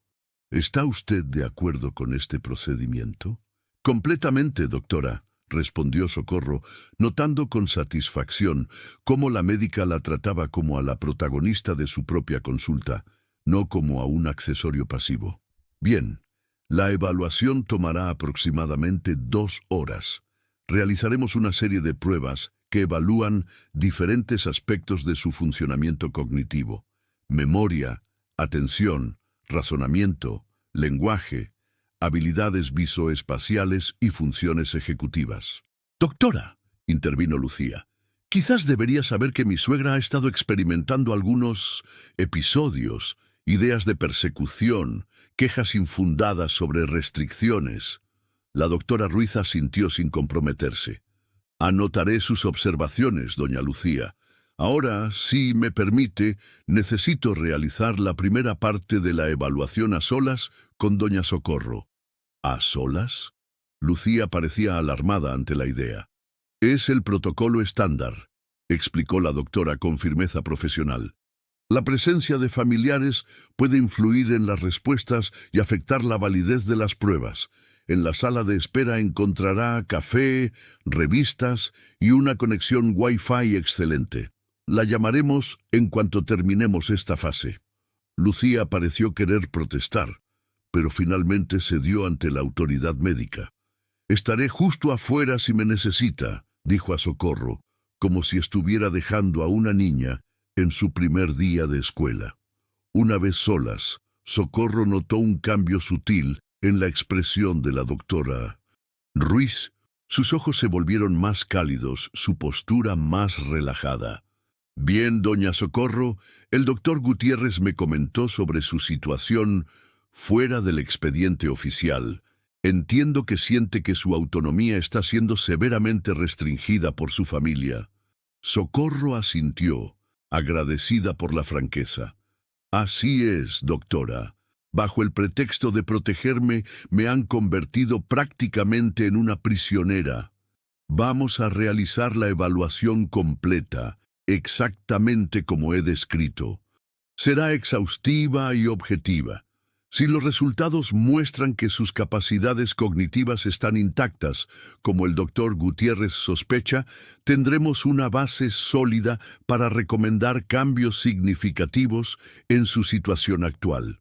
¿Está usted de acuerdo con este procedimiento? Completamente, doctora, respondió Socorro, notando con satisfacción cómo la médica la trataba como a la protagonista de su propia consulta, no como a un accesorio pasivo. Bien, la evaluación tomará aproximadamente 2 horas. Realizaremos una serie de pruebas que evalúan diferentes aspectos de su funcionamiento cognitivo: memoria, atención, razonamiento, lenguaje, habilidades visoespaciales y funciones ejecutivas. Doctora, intervino Lucía, quizás debería saber que mi suegra ha estado experimentando algunos episodios, ideas de persecución, quejas infundadas sobre restricciones. La doctora Ruiz asintió sin comprometerse. Anotaré sus observaciones, doña Lucía. Ahora, si me permite, necesito realizar la primera parte de la evaluación a solas con doña Socorro. ¿A solas? Lucía parecía alarmada ante la idea. Es el protocolo estándar, explicó la doctora con firmeza profesional. La presencia de familiares puede influir en las respuestas y afectar la validez de las pruebas. En la sala de espera encontrará café, revistas y una conexión Wi-Fi excelente. La llamaremos en cuanto terminemos esta fase. Lucía pareció querer protestar, pero finalmente cedió ante la autoridad médica. Estaré justo afuera si me necesita, dijo a Socorro, como si estuviera dejando a una niña en su primer día de escuela. Una vez solas, Socorro notó un cambio sutil en la expresión de la doctora Ruiz. Sus ojos se volvieron más cálidos, su postura más relajada. Bien, doña Socorro, el doctor Gutiérrez me comentó sobre su situación fuera del expediente oficial. Entiendo que siente que su autonomía está siendo severamente restringida por su familia. Socorro asintió, agradecida por la franqueza. Así es, doctora. Bajo el pretexto de protegerme, me han convertido prácticamente en una prisionera. Vamos a realizar la evaluación completa, exactamente como he descrito. Será exhaustiva y objetiva. Si los resultados muestran que sus capacidades cognitivas están intactas, como el doctor Gutiérrez sospecha, tendremos una base sólida para recomendar cambios significativos en su situación actual.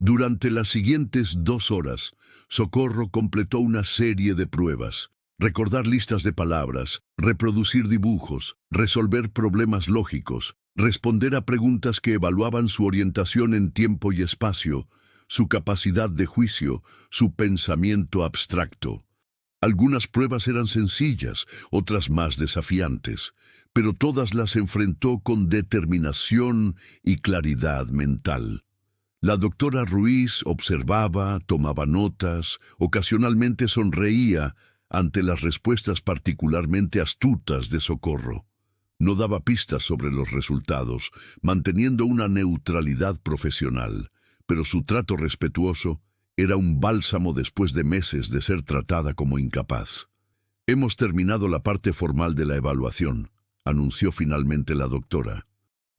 Durante las siguientes 2 horas, Socorro completó una serie de pruebas: recordar listas de palabras, reproducir dibujos, resolver problemas lógicos, responder a preguntas que evaluaban su orientación en tiempo y espacio, su capacidad de juicio, su pensamiento abstracto. Algunas pruebas eran sencillas, otras más desafiantes, pero todas las enfrentó con determinación y claridad mental. La doctora Ruiz observaba, tomaba notas, ocasionalmente sonreía ante las respuestas particularmente astutas de Socorro. No daba pistas sobre los resultados, manteniendo una neutralidad profesional, pero su trato respetuoso era un bálsamo después de meses de ser tratada como incapaz. Hemos terminado la parte formal de la evaluación, anunció finalmente la doctora.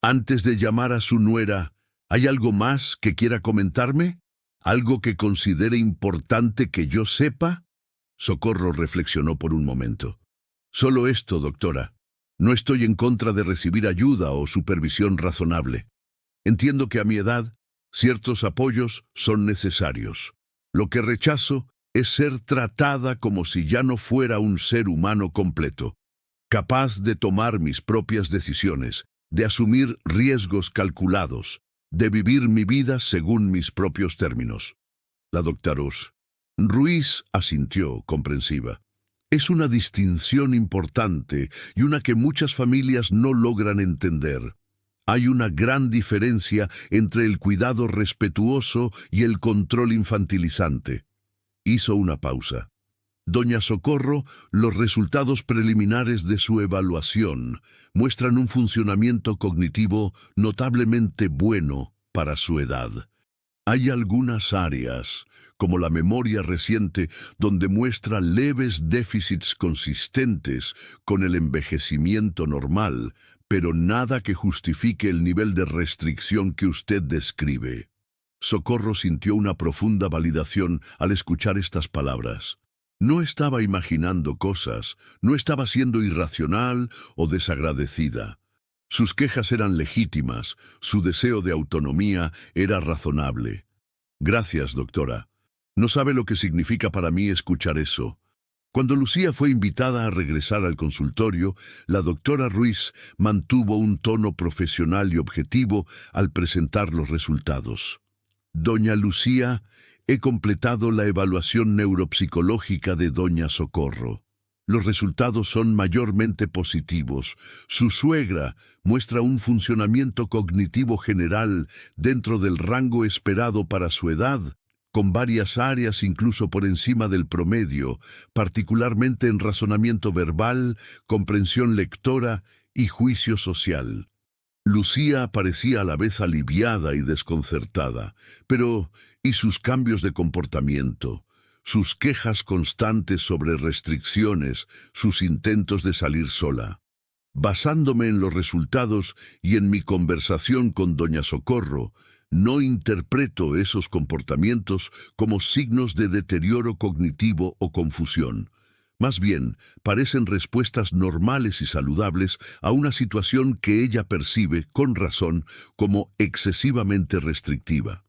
Antes de llamar a su nuera, ¿hay algo más que quiera comentarme? ¿Algo que considere importante que yo sepa? Socorro reflexionó por un momento. Solo esto, doctora. No estoy en contra de recibir ayuda o supervisión razonable. Entiendo que a mi edad, ciertos apoyos son necesarios. Lo que rechazo es ser tratada como si ya no fuera un ser humano completo, capaz de tomar mis propias decisiones, de asumir riesgos calculados, de vivir mi vida según mis propios términos. La doctora Ruiz asintió, comprensiva. Es una distinción importante y una que muchas familias no logran entender. Hay una gran diferencia entre el cuidado respetuoso y el control infantilizante. Hizo una pausa. Doña Socorro, los resultados preliminares de su evaluación muestran un funcionamiento cognitivo notablemente bueno para su edad. Hay algunas áreas, como la memoria reciente, donde muestra leves déficits consistentes con el envejecimiento normal, pero nada que justifique el nivel de restricción que usted describe. Socorro sintió una profunda validación al escuchar estas palabras. No estaba imaginando cosas, no estaba siendo irracional o desagradecida. Sus quejas eran legítimas, su deseo de autonomía era razonable. Gracias, doctora. No sabe lo que significa para mí escuchar eso. Cuando Lucía fue invitada a regresar al consultorio, la doctora Ruiz mantuvo un tono profesional y objetivo al presentar los resultados. Doña Lucía, he completado la evaluación neuropsicológica de doña Socorro. Los resultados son mayormente positivos. Su suegra muestra un funcionamiento cognitivo general dentro del rango esperado para su edad, con varias áreas incluso por encima del promedio, particularmente en razonamiento verbal, comprensión lectora y juicio social. Lucía parecía a la vez aliviada y desconcertada, pero ¿y sus cambios de comportamiento? Sus quejas constantes sobre restricciones, sus intentos de salir sola. Basándome en los resultados y en mi conversación con doña Socorro, no interpreto esos comportamientos como signos de deterioro cognitivo o confusión. Más bien, parecen respuestas normales y saludables a una situación que ella percibe, con razón, como excesivamente restrictiva.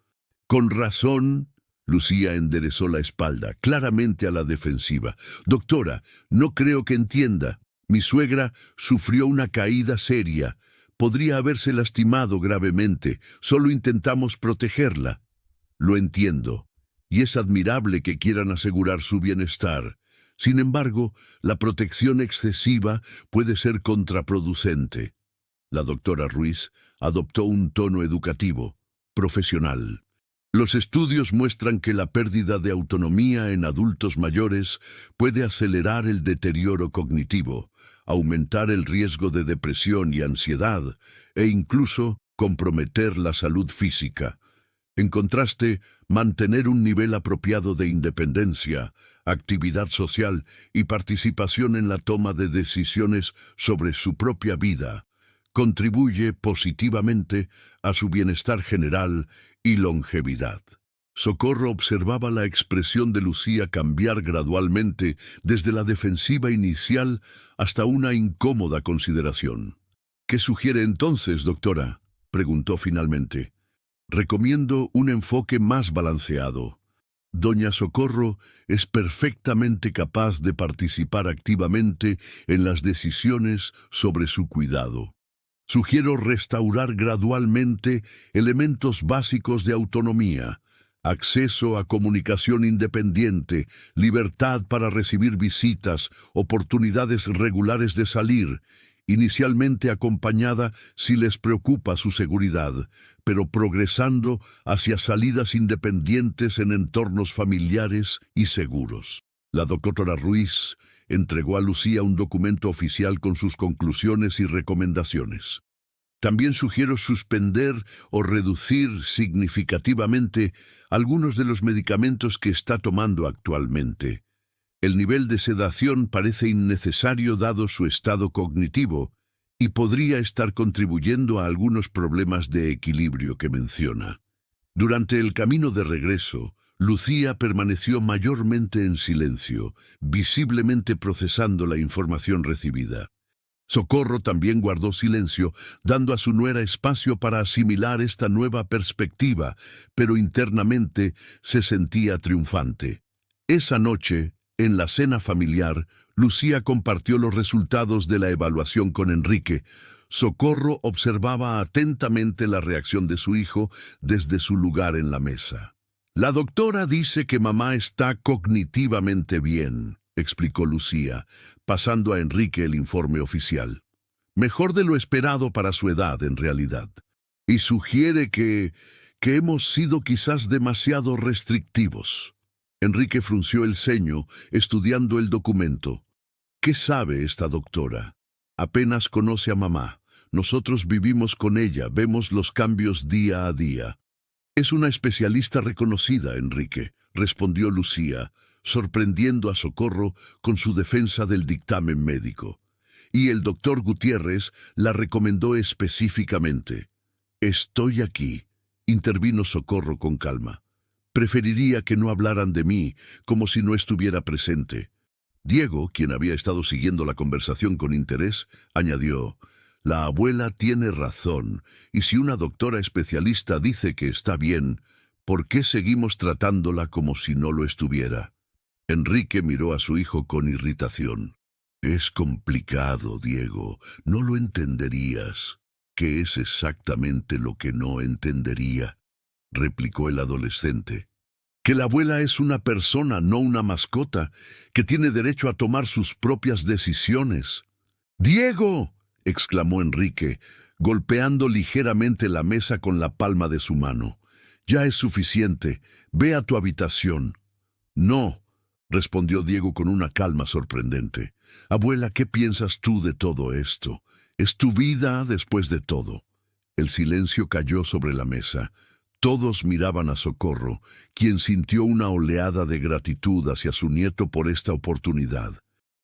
Con razón, Lucía enderezó la espalda, claramente a la defensiva. Doctora, no creo que entienda. Mi suegra sufrió una caída seria. Podría haberse lastimado gravemente. Solo intentamos protegerla. Lo entiendo, y es admirable que quieran asegurar su bienestar. Sin embargo, la protección excesiva puede ser contraproducente. La doctora Ruiz adoptó un tono educativo, profesional. Los estudios muestran que la pérdida de autonomía en adultos mayores puede acelerar el deterioro cognitivo, aumentar el riesgo de depresión y ansiedad, e incluso comprometer la salud física. En contraste, mantener un nivel apropiado de independencia, actividad social y participación en la toma de decisiones sobre su propia vida contribuye positivamente a su bienestar general y longevidad. Socorro observaba la expresión de Lucía cambiar gradualmente desde la defensiva inicial hasta una incómoda consideración. ¿Qué sugiere entonces, doctora?, preguntó finalmente. Recomiendo un enfoque más balanceado. Doña Socorro es perfectamente capaz de participar activamente en las decisiones sobre su cuidado. Sugiero restaurar gradualmente elementos básicos de autonomía, acceso a comunicación independiente, libertad para recibir visitas, oportunidades regulares de salir, inicialmente acompañada si les preocupa su seguridad, pero progresando hacia salidas independientes en entornos familiares y seguros. La doctora Ruiz entregó a Lucía un documento oficial con sus conclusiones y recomendaciones. También sugiero suspender o reducir significativamente algunos de los medicamentos que está tomando actualmente. El nivel de sedación parece innecesario dado su estado cognitivo y podría estar contribuyendo a algunos problemas de equilibrio que menciona. Durante el camino de regreso, Lucía permaneció mayormente en silencio, visiblemente procesando la información recibida. Socorro también guardó silencio, dando a su nuera espacio para asimilar esta nueva perspectiva, pero internamente se sentía triunfante. Esa noche, en la cena familiar, Lucía compartió los resultados de la evaluación con Enrique. Socorro observaba atentamente la reacción de su hijo desde su lugar en la mesa. La doctora dice que mamá está cognitivamente bien, explicó Lucía, pasando a Enrique el informe oficial. Mejor de lo esperado para su edad, en realidad. Y sugiere que hemos sido quizás demasiado restrictivos. Enrique frunció el ceño, estudiando el documento. ¿Qué sabe esta doctora? Apenas conoce a mamá. Nosotros vivimos con ella, vemos los cambios día a día. Es una especialista reconocida, Enrique, respondió Lucía, sorprendiendo a Socorro con su defensa del dictamen médico. Y el doctor Gutiérrez la recomendó específicamente. Estoy aquí, intervino Socorro con calma. Preferiría que no hablaran de mí, como si no estuviera presente. Diego, quien había estado siguiendo la conversación con interés, añadió: la abuela tiene razón, y si una doctora especialista dice que está bien, ¿por qué seguimos tratándola como si no lo estuviera? Enrique miró a su hijo con irritación. Es complicado, Diego, no lo entenderías. ¿Qué es exactamente lo que no entendería?, replicó el adolescente. Que la abuela es una persona, no una mascota, que tiene derecho a tomar sus propias decisiones. ¡Diego!, exclamó Enrique, golpeando ligeramente la mesa con la palma de su mano. Ya es suficiente. Ve a tu habitación. No, respondió Diego con una calma sorprendente. Abuela, ¿qué piensas tú de todo esto? Es tu vida después de todo. El silencio cayó sobre la mesa. Todos miraban a Socorro, quien sintió una oleada de gratitud hacia su nieto por esta oportunidad.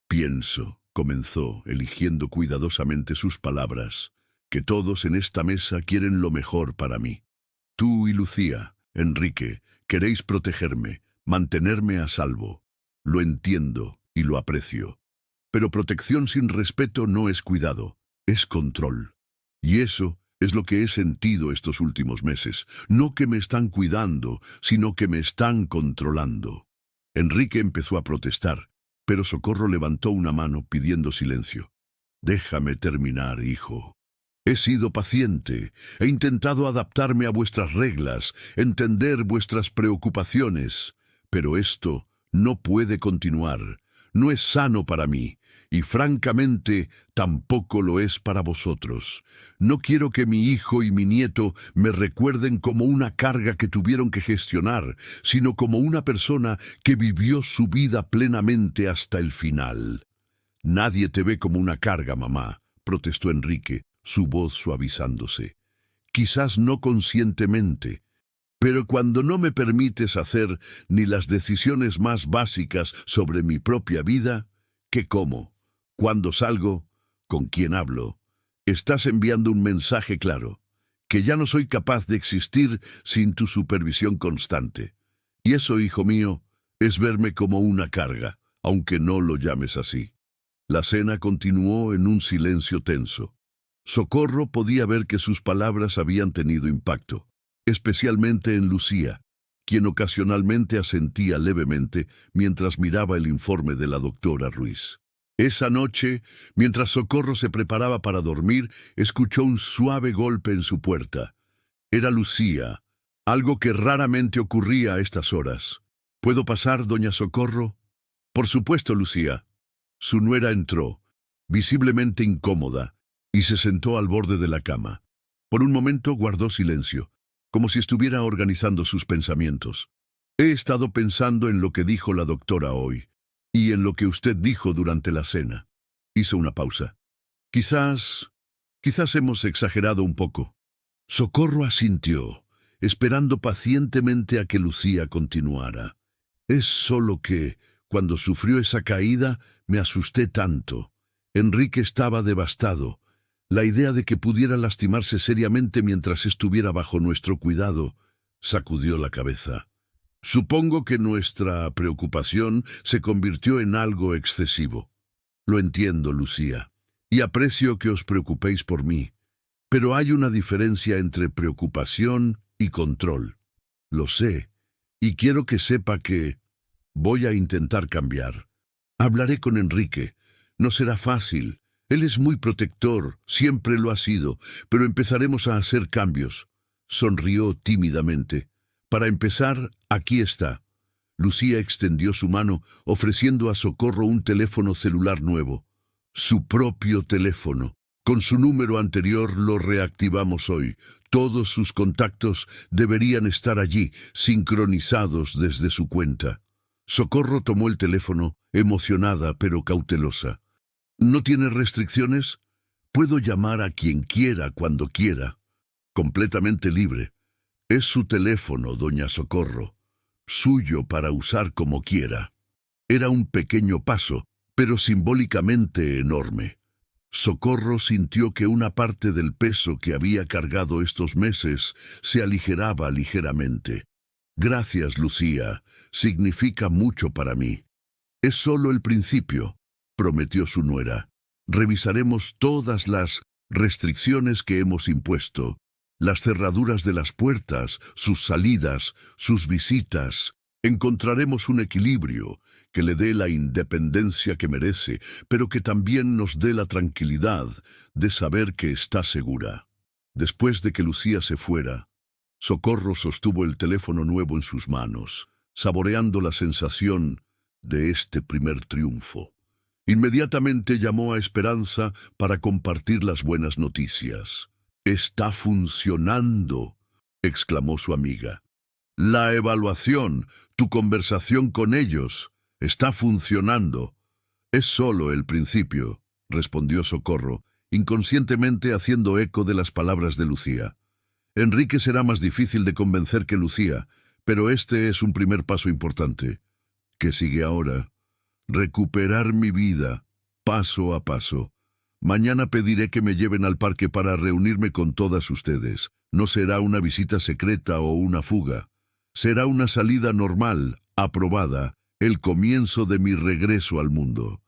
Pienso, comenzó, eligiendo cuidadosamente sus palabras, que todos en esta mesa quieren lo mejor para mí. Tú y Lucía, Enrique, queréis protegerme, mantenerme a salvo. Lo entiendo y lo aprecio. Pero protección sin respeto no es cuidado, es control. Y eso es lo que he sentido estos últimos meses. No que me están cuidando, sino que me están controlando. Enrique empezó a protestar, pero Socorro levantó una mano pidiendo silencio. Déjame terminar, hijo. He sido paciente, he intentado adaptarme a vuestras reglas, entender vuestras preocupaciones, pero esto no puede continuar. No es sano para mí, y francamente tampoco lo es para vosotros. No quiero que mi hijo y mi nieto me recuerden como una carga que tuvieron que gestionar, sino como una persona que vivió su vida plenamente hasta el final. Nadie te ve como una carga, mamá, protestó Enrique, su voz suavizándose. Quizás no conscientemente, pero cuando no me permites hacer ni las decisiones más básicas sobre mi propia vida, ¿qué como? ¿Cuándo salgo? ¿Con quién hablo? Estás enviando un mensaje claro, que ya no soy capaz de existir sin tu supervisión constante. Y eso, hijo mío, es verme como una carga, aunque no lo llames así. La cena continuó en un silencio tenso. Socorro podía ver que sus palabras habían tenido impacto, especialmente en Lucía, quien ocasionalmente asentía levemente mientras miraba el informe de la doctora Ruiz. Esa noche, mientras Socorro se preparaba para dormir, escuchó un suave golpe en su puerta. Era Lucía, algo que raramente ocurría a estas horas. ¿Puedo pasar, doña Socorro? Por supuesto, Lucía. Su nuera entró, visiblemente incómoda, y se sentó al borde de la cama. Por un momento guardó silencio, como si estuviera organizando sus pensamientos. He estado pensando en lo que dijo la doctora hoy, y en lo que usted dijo durante la cena. Hizo una pausa. Quizás hemos exagerado un poco. Socorro asintió, esperando pacientemente a que Lucía continuara. Es solo que, cuando sufrió esa caída, me asusté tanto. Enrique estaba devastado. La idea de que pudiera lastimarse seriamente mientras estuviera bajo nuestro cuidado sacudió la cabeza. Supongo que nuestra preocupación se convirtió en algo excesivo. Lo entiendo, Lucía, y aprecio que os preocupéis por mí, pero hay una diferencia entre preocupación y control. Lo sé, y quiero que sepa que Voy a intentar cambiar. Hablaré con Enrique. No será fácil. Él es muy protector, siempre lo ha sido, pero empezaremos a hacer cambios. Sonrió tímidamente. Para empezar, aquí está. Lucía extendió su mano, ofreciendo a Socorro un teléfono celular nuevo. Su propio teléfono. Con su número anterior lo reactivamos hoy. Todos sus contactos deberían estar allí, sincronizados desde su cuenta. Socorro tomó el teléfono, emocionada pero cautelosa. ¿No tiene restricciones? Puedo llamar a quien quiera cuando quiera. Completamente libre. Es su teléfono, doña Socorro. Suyo para usar como quiera. Era un pequeño paso, pero simbólicamente enorme. Socorro sintió que una parte del peso que había cargado estos meses se aligeraba ligeramente. Gracias, Lucía. Significa mucho para mí. Es solo el principio, prometió su nuera. Revisaremos todas las restricciones que hemos impuesto, las cerraduras de las puertas, sus salidas, sus visitas. Encontraremos un equilibrio que le dé la independencia que merece, pero que también nos dé la tranquilidad de saber que está segura. Después de que Lucía se fuera, Socorro sostuvo el teléfono nuevo en sus manos, saboreando la sensación de este primer triunfo. Inmediatamente llamó a Esperanza para compartir las buenas noticias. «Está funcionando», exclamó su amiga. «La evaluación, tu conversación con ellos, está funcionando». «Es solo el principio», respondió Socorro, inconscientemente haciendo eco de las palabras de Lucía. «Enrique será más difícil de convencer que Lucía, pero este es un primer paso importante. ¿Qué sigue ahora? Recuperar mi vida, paso a paso. Mañana pediré que me lleven al parque para reunirme con todas ustedes. No será una visita secreta o una fuga. Será una salida normal, aprobada, el comienzo de mi regreso al mundo.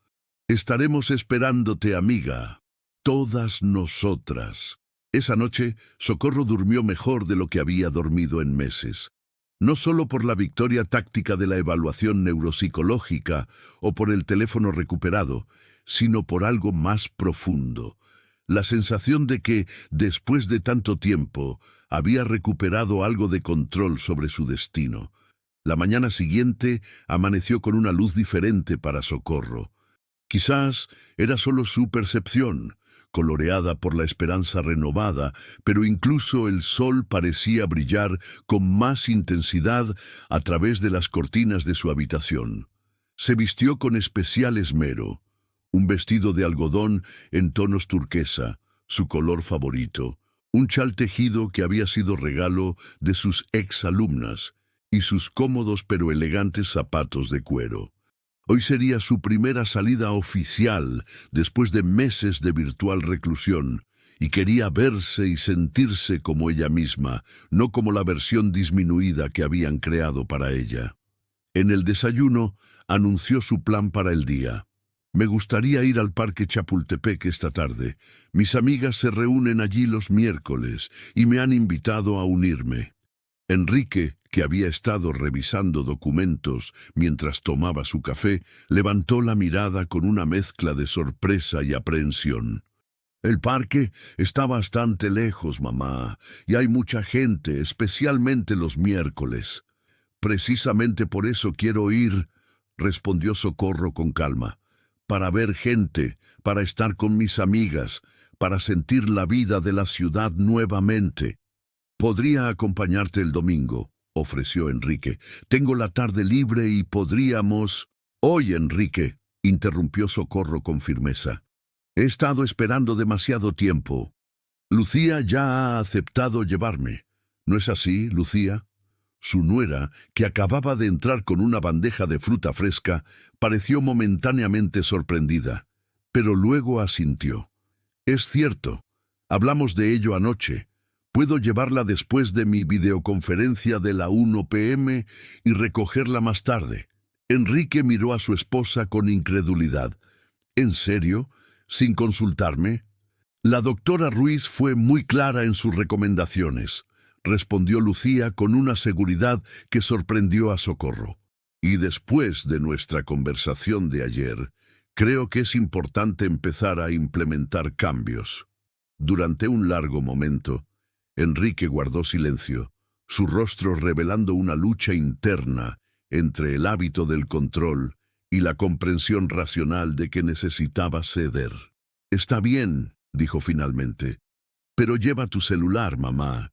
Estaremos esperándote, amiga. Todas nosotras». Esa noche, Socorro durmió mejor de lo que había dormido en meses. No solo por la victoria táctica de la evaluación neuropsicológica o por el teléfono recuperado, sino por algo más profundo. La sensación de que, después de tanto tiempo, había recuperado algo de control sobre su destino. La mañana siguiente amaneció con una luz diferente para Socorro. Quizás era solo su percepción, coloreada por la esperanza renovada, pero incluso el sol parecía brillar con más intensidad a través de las cortinas de su habitación. Se vistió con especial esmero, un vestido de algodón en tonos turquesa, su color favorito, un chal tejido que había sido regalo de sus exalumnas, y sus cómodos pero elegantes zapatos de cuero. Hoy sería su primera salida oficial después de meses de virtual reclusión, y quería verse y sentirse como ella misma, no como la versión disminuida que habían creado para ella. En el desayuno, anunció su plan para el día. «Me gustaría ir al Parque Chapultepec esta tarde. Mis amigas se reúnen allí los miércoles y me han invitado a unirme». Enrique, que había estado revisando documentos mientras tomaba su café, levantó la mirada con una mezcla de sorpresa y aprehensión. «El parque está bastante lejos, mamá, y hay mucha gente, especialmente los miércoles». «Precisamente por eso quiero ir», respondió Socorro con calma. «Para ver gente, para estar con mis amigas, para sentir la vida de la ciudad nuevamente». «Podría acompañarte el domingo», ofreció Enrique. «Tengo la tarde libre y podríamos...» «Oye, Enrique», interrumpió Socorro con firmeza. «He estado esperando demasiado tiempo. Lucía ya ha aceptado llevarme. ¿No es así, Lucía?» Su nuera, que acababa de entrar con una bandeja de fruta fresca, pareció momentáneamente sorprendida, pero luego asintió. «Es cierto. Hablamos de ello anoche. Puedo llevarla después de mi videoconferencia de la 1 p.m. y recogerla más tarde». Enrique miró a su esposa con incredulidad. «¿En serio? ¿Sin consultarme?» «La doctora Ruiz fue muy clara en sus recomendaciones», respondió Lucía con una seguridad que sorprendió a Socorro. Y después de nuestra conversación de ayer, creo que es importante empezar a implementar cambios. Durante un largo momento, Enrique guardó silencio, su rostro revelando una lucha interna entre el hábito del control y la comprensión racional de que necesitaba ceder. «Está bien», dijo finalmente, «pero lleva tu celular, mamá,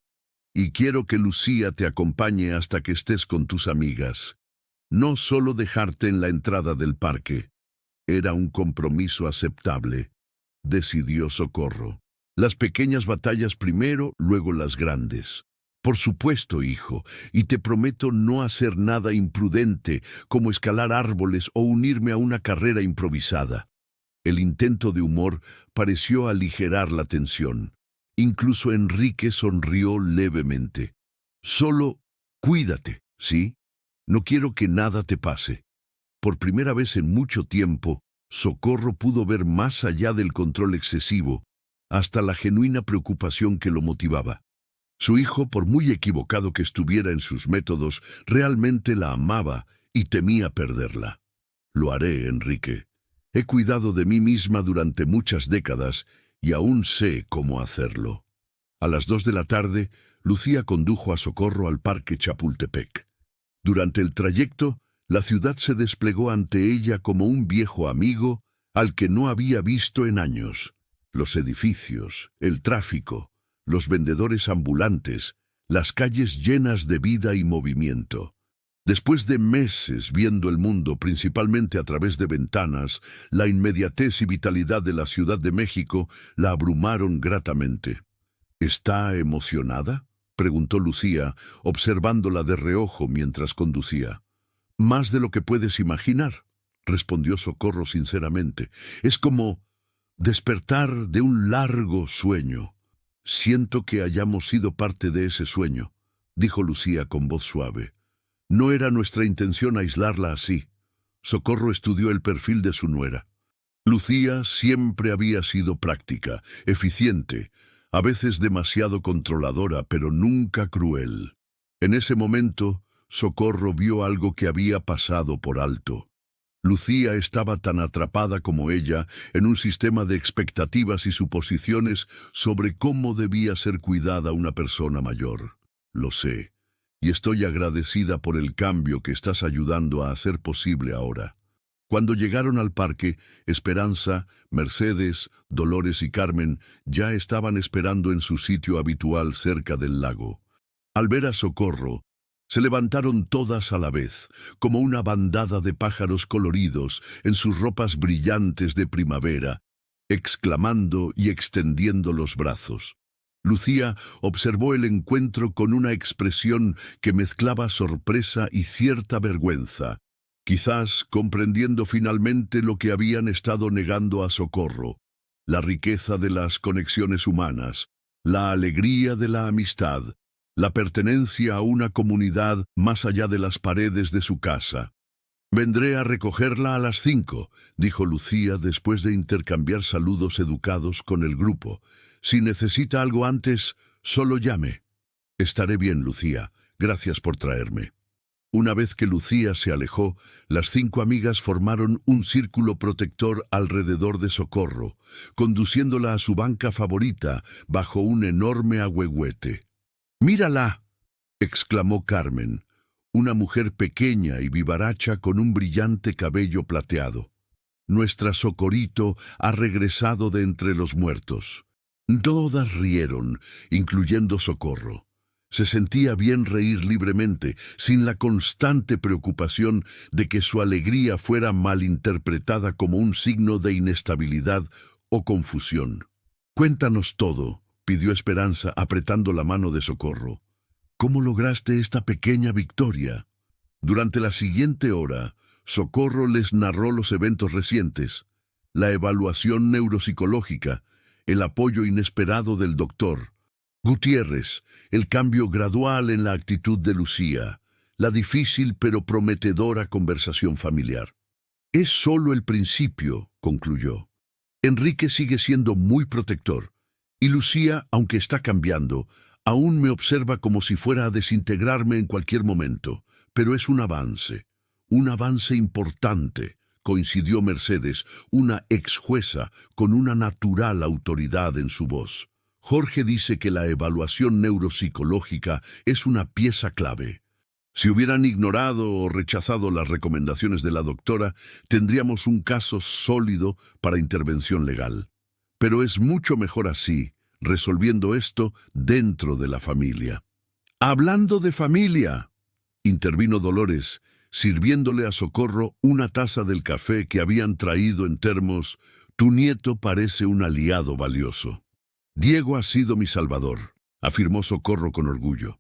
y quiero que Lucía te acompañe hasta que estés con tus amigas. No solo dejarte en la entrada del parque». Era un compromiso aceptable, decidió Socorro. Las pequeñas batallas primero, luego las grandes. Por supuesto, hijo, y te prometo no hacer nada imprudente, como escalar árboles o unirme a una carrera improvisada. El intento de humor pareció aligerar la tensión. Incluso Enrique sonrió levemente. Solo cuídate, ¿sí? No quiero que nada te pase. Por primera vez en mucho tiempo, Socorro pudo ver más allá del control excesivo, hasta la genuina preocupación que lo motivaba. Su hijo, por muy equivocado que estuviera en sus métodos, realmente la amaba y temía perderla. «Lo haré, Enrique. He cuidado de mí misma durante muchas décadas y aún sé cómo hacerlo». A las 2 de la tarde, Lucía condujo a Socorro al Parque Chapultepec. Durante el trayecto, la ciudad se desplegó ante ella como un viejo amigo al que no había visto en años. Los edificios, el tráfico, los vendedores ambulantes, las calles llenas de vida y movimiento. Después de meses viendo el mundo principalmente a través de ventanas, la inmediatez y vitalidad de la Ciudad de México la abrumaron gratamente. «¿Está emocionada?», preguntó Lucía, observándola de reojo mientras conducía. «Más de lo que puedes imaginar», respondió Socorro sinceramente. «Es como despertar de un largo sueño». «Siento que hayamos sido parte de ese sueño», dijo Lucía con voz suave. «No era nuestra intención aislarla así». Socorro estudió el perfil de su nuera. Lucía siempre había sido práctica, eficiente, a veces demasiado controladora, pero nunca cruel. En ese momento, Socorro vio algo que había pasado por alto. Lucía estaba tan atrapada como ella en un sistema de expectativas y suposiciones sobre cómo debía ser cuidada una persona mayor. «Lo sé, y estoy agradecida por el cambio que estás ayudando a hacer posible ahora». Cuando llegaron al parque, Esperanza, Mercedes, Dolores y Carmen ya estaban esperando en su sitio habitual cerca del lago. Al ver a Socorro, se levantaron todas a la vez, como una bandada de pájaros coloridos en sus ropas brillantes de primavera, exclamando y extendiendo los brazos. Lucía observó el encuentro con una expresión que mezclaba sorpresa y cierta vergüenza, quizás comprendiendo finalmente lo que habían estado negando a Socorro: la riqueza de las conexiones humanas, la alegría de la amistad, la pertenencia a una comunidad más allá de las paredes de su casa. «Vendré a recogerla a las 5», dijo Lucía después de intercambiar saludos educados con el grupo. «Si necesita algo antes, solo llame». «Estaré bien, Lucía. Gracias por traerme». Una vez que Lucía se alejó, las 5 amigas formaron un círculo protector alrededor de Socorro, conduciéndola a su banca favorita bajo un enorme ahuehuete. «¡Mírala!», exclamó Carmen, una mujer pequeña y vivaracha con un brillante cabello plateado. «Nuestra Socorrito ha regresado de entre los muertos». Todas rieron, incluyendo Socorro. Se sentía bien reír libremente, sin la constante preocupación de que su alegría fuera malinterpretada como un signo de inestabilidad o confusión. «Cuéntanos todo», pidió Esperanza apretando la mano de Socorro. «¿Cómo lograste esta pequeña victoria?». Durante la siguiente hora, Socorro les narró los eventos recientes, la evaluación neuropsicológica, el apoyo inesperado del doctor Gutiérrez, el cambio gradual en la actitud de Lucía, la difícil pero prometedora conversación familiar. «Es solo el principio», concluyó. «Enrique sigue siendo muy protector, y Lucía, aunque está cambiando, aún me observa como si fuera a desintegrarme en cualquier momento, pero es un avance, Un avance importante, coincidió Mercedes, una ex jueza con una natural autoridad en su voz. Jorge dice que la evaluación neuropsicológica es una pieza clave. Si hubieran ignorado o rechazado las recomendaciones de la doctora, tendríamos un caso sólido para intervención legal. Pero es mucho mejor así, resolviendo esto dentro de la familia. Hablando de familia, intervino Dolores, sirviéndole a Socorro una taza del café que habían traído en termos. Tu nieto parece un aliado valioso. Diego ha sido mi salvador, afirmó Socorro con orgullo.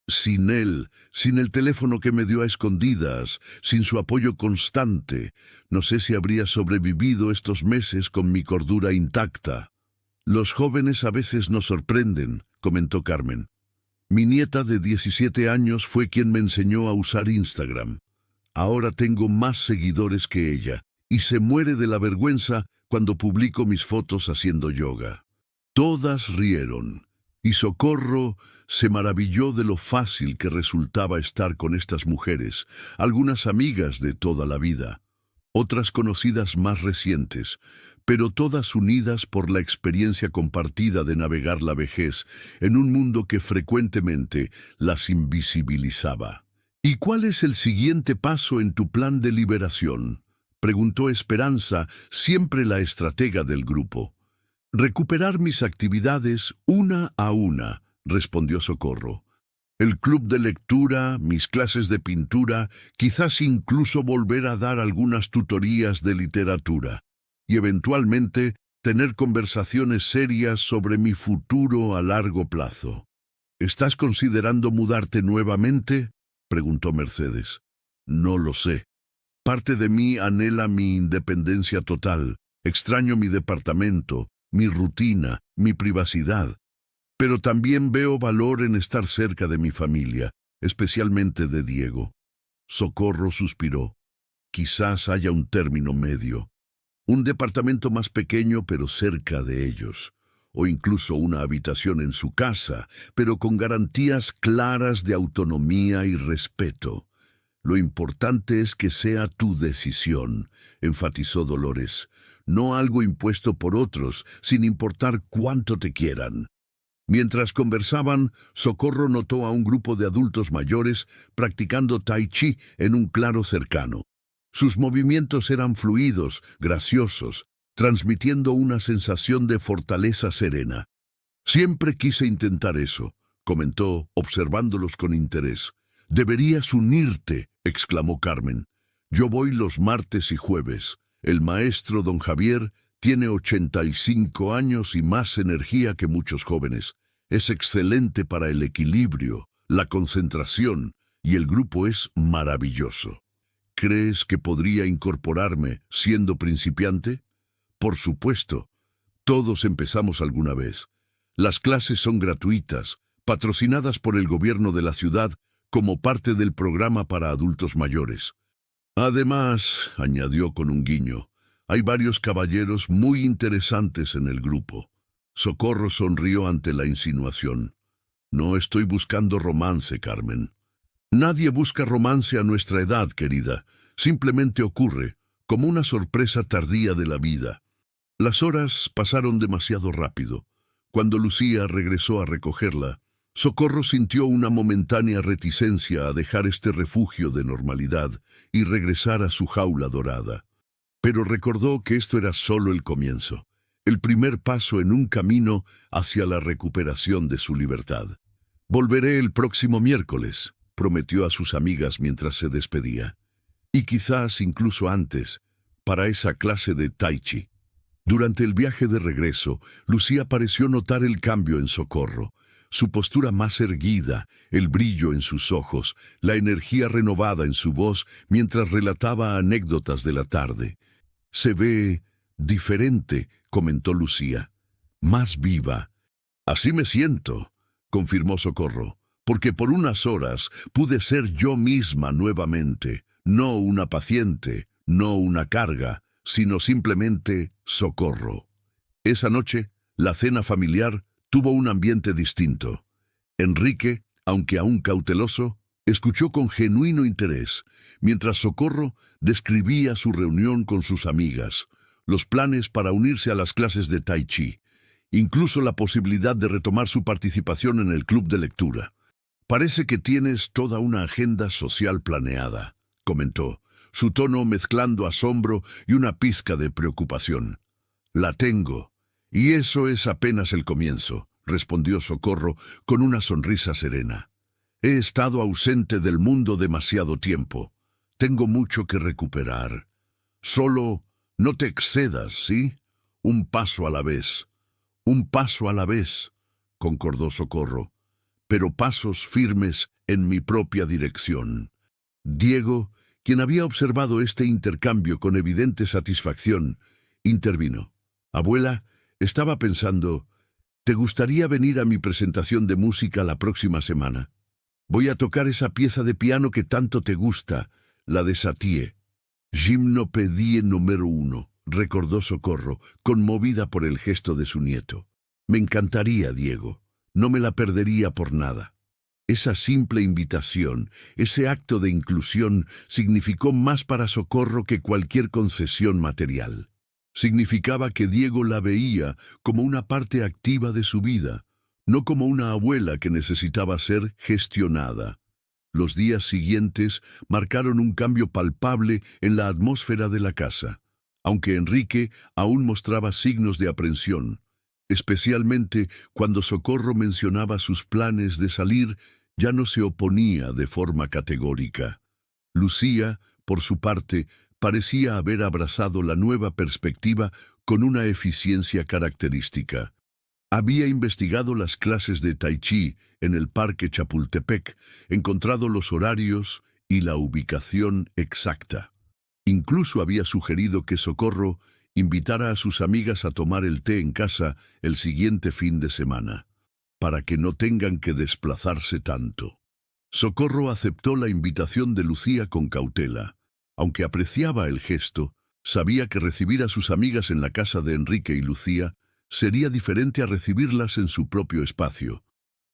Sin él, sin el teléfono que me dio a escondidas, sin su apoyo constante, no sé si habría sobrevivido estos meses con mi cordura intacta. Los jóvenes a veces nos sorprenden, comentó Carmen. Mi nieta de 17 años fue quien me enseñó a usar Instagram. Ahora tengo más seguidores que ella, y se muere de la vergüenza cuando publico mis fotos haciendo yoga. Todas rieron, y Socorro se maravilló de lo fácil que resultaba estar con estas mujeres, algunas amigas de toda la vida, otras conocidas más recientes, pero todas unidas por la experiencia compartida de navegar la vejez en un mundo que frecuentemente las invisibilizaba. ¿Y cuál es el siguiente paso en tu plan de liberación?, preguntó Esperanza, siempre la estratega del grupo. Recuperar mis actividades una a una, respondió Socorro. El club de lectura, mis clases de pintura, quizás incluso volver a dar algunas tutorías de literatura, y eventualmente tener conversaciones serias sobre mi futuro a largo plazo. ¿Estás considerando mudarte nuevamente?, preguntó Mercedes. No lo sé. Parte de mí anhela mi independencia total. Extraño mi departamento, mi rutina, mi privacidad. Pero también veo valor en estar cerca de mi familia, especialmente de Diego. Socorro suspiró. Quizás haya un término medio. Un departamento más pequeño pero cerca de ellos. O incluso una habitación en su casa, pero con garantías claras de autonomía y respeto. Lo importante es que sea tu decisión, enfatizó Dolores. No algo impuesto por otros, sin importar cuánto te quieran. Mientras conversaban, Socorro notó a un grupo de adultos mayores practicando tai chi en un claro cercano. Sus movimientos eran fluidos, graciosos, transmitiendo una sensación de fortaleza serena. Siempre quise intentar eso, comentó, observándolos con interés. Deberías unirte, exclamó Carmen. Yo voy los martes y jueves. El maestro don Javier tiene 85 años y más energía que muchos jóvenes. Es excelente para el equilibrio, la concentración, y el grupo es maravilloso. ¿Crees que podría incorporarme siendo principiante? Por supuesto. Todos empezamos alguna vez. Las clases son gratuitas, patrocinadas por el gobierno de la ciudad como parte del programa para adultos mayores. Además, añadió con un guiño, hay varios caballeros muy interesantes en el grupo. Socorro sonrió ante la insinuación. No estoy buscando romance, Carmen. Nadie busca romance a nuestra edad, querida. Simplemente ocurre, como una sorpresa tardía de la vida. Las horas pasaron demasiado rápido. Cuando Lucía regresó a recogerla, Socorro sintió una momentánea reticencia a dejar este refugio de normalidad y regresar a su jaula dorada. Pero recordó que esto era solo el comienzo, el primer paso en un camino hacia la recuperación de su libertad. Volveré el próximo miércoles, prometió a sus amigas mientras se despedía. Y quizás incluso antes, para esa clase de tai chi. Durante el viaje de regreso, Lucía pareció notar el cambio en Socorro. Su postura más erguida, el brillo en sus ojos, la energía renovada en su voz mientras relataba anécdotas de la tarde. Se ve diferente, comentó Lucía. Más viva. Así me siento, confirmó Socorro, porque por unas horas pude ser yo misma nuevamente, no una paciente, no una carga, sino simplemente Socorro. Esa noche, la cena familiar tuvo un ambiente distinto. Enrique, aunque aún cauteloso, Escuchó con genuino interés, mientras Socorro describía su reunión con sus amigas, los planes para unirse a las clases de Tai Chi, incluso la posibilidad de retomar su participación en el club de lectura. «Parece que tienes toda una agenda social planeada», comentó, su tono mezclando asombro y una pizca de preocupación. «La tengo, y eso es apenas el comienzo», respondió Socorro con una sonrisa serena. «He estado ausente del mundo demasiado tiempo. Tengo mucho que recuperar. Solo no te excedas, ¿sí? Un paso a la vez». «Un paso a la vez», concordó Socorro, «pero pasos firmes en mi propia dirección». Diego, quien había observado este intercambio con evidente satisfacción, intervino. «Abuela, estaba pensando, ¿te gustaría venir a mi presentación de música la próxima semana? Voy a tocar esa pieza de piano que tanto te gusta, la de Satie. Gimnopédie número 1, recordó Socorro, conmovida por el gesto de su nieto. «Me encantaría, Diego. No me la perdería por nada». Esa simple invitación, ese acto de inclusión, significó más para Socorro que cualquier concesión material. Significaba que Diego la veía como una parte activa de su vida, no como una abuela que necesitaba ser gestionada. Los días siguientes marcaron un cambio palpable en la atmósfera de la casa, aunque Enrique aún mostraba signos de aprensión, especialmente cuando Socorro mencionaba sus planes de salir. Ya no se oponía de forma categórica. Lucía, por su parte, parecía haber abrazado la nueva perspectiva con una eficiencia característica. Había investigado las clases de Tai Chi en el Parque Chapultepec, encontrado los horarios y la ubicación exacta. Incluso había sugerido que Socorro invitara a sus amigas a tomar el té en casa el siguiente fin de semana, para que no tengan que desplazarse tanto. Socorro aceptó la invitación de Lucía con cautela. Aunque apreciaba el gesto, sabía que recibir a sus amigas en la casa de Enrique y Lucía sería diferente a recibirlas en su propio espacio.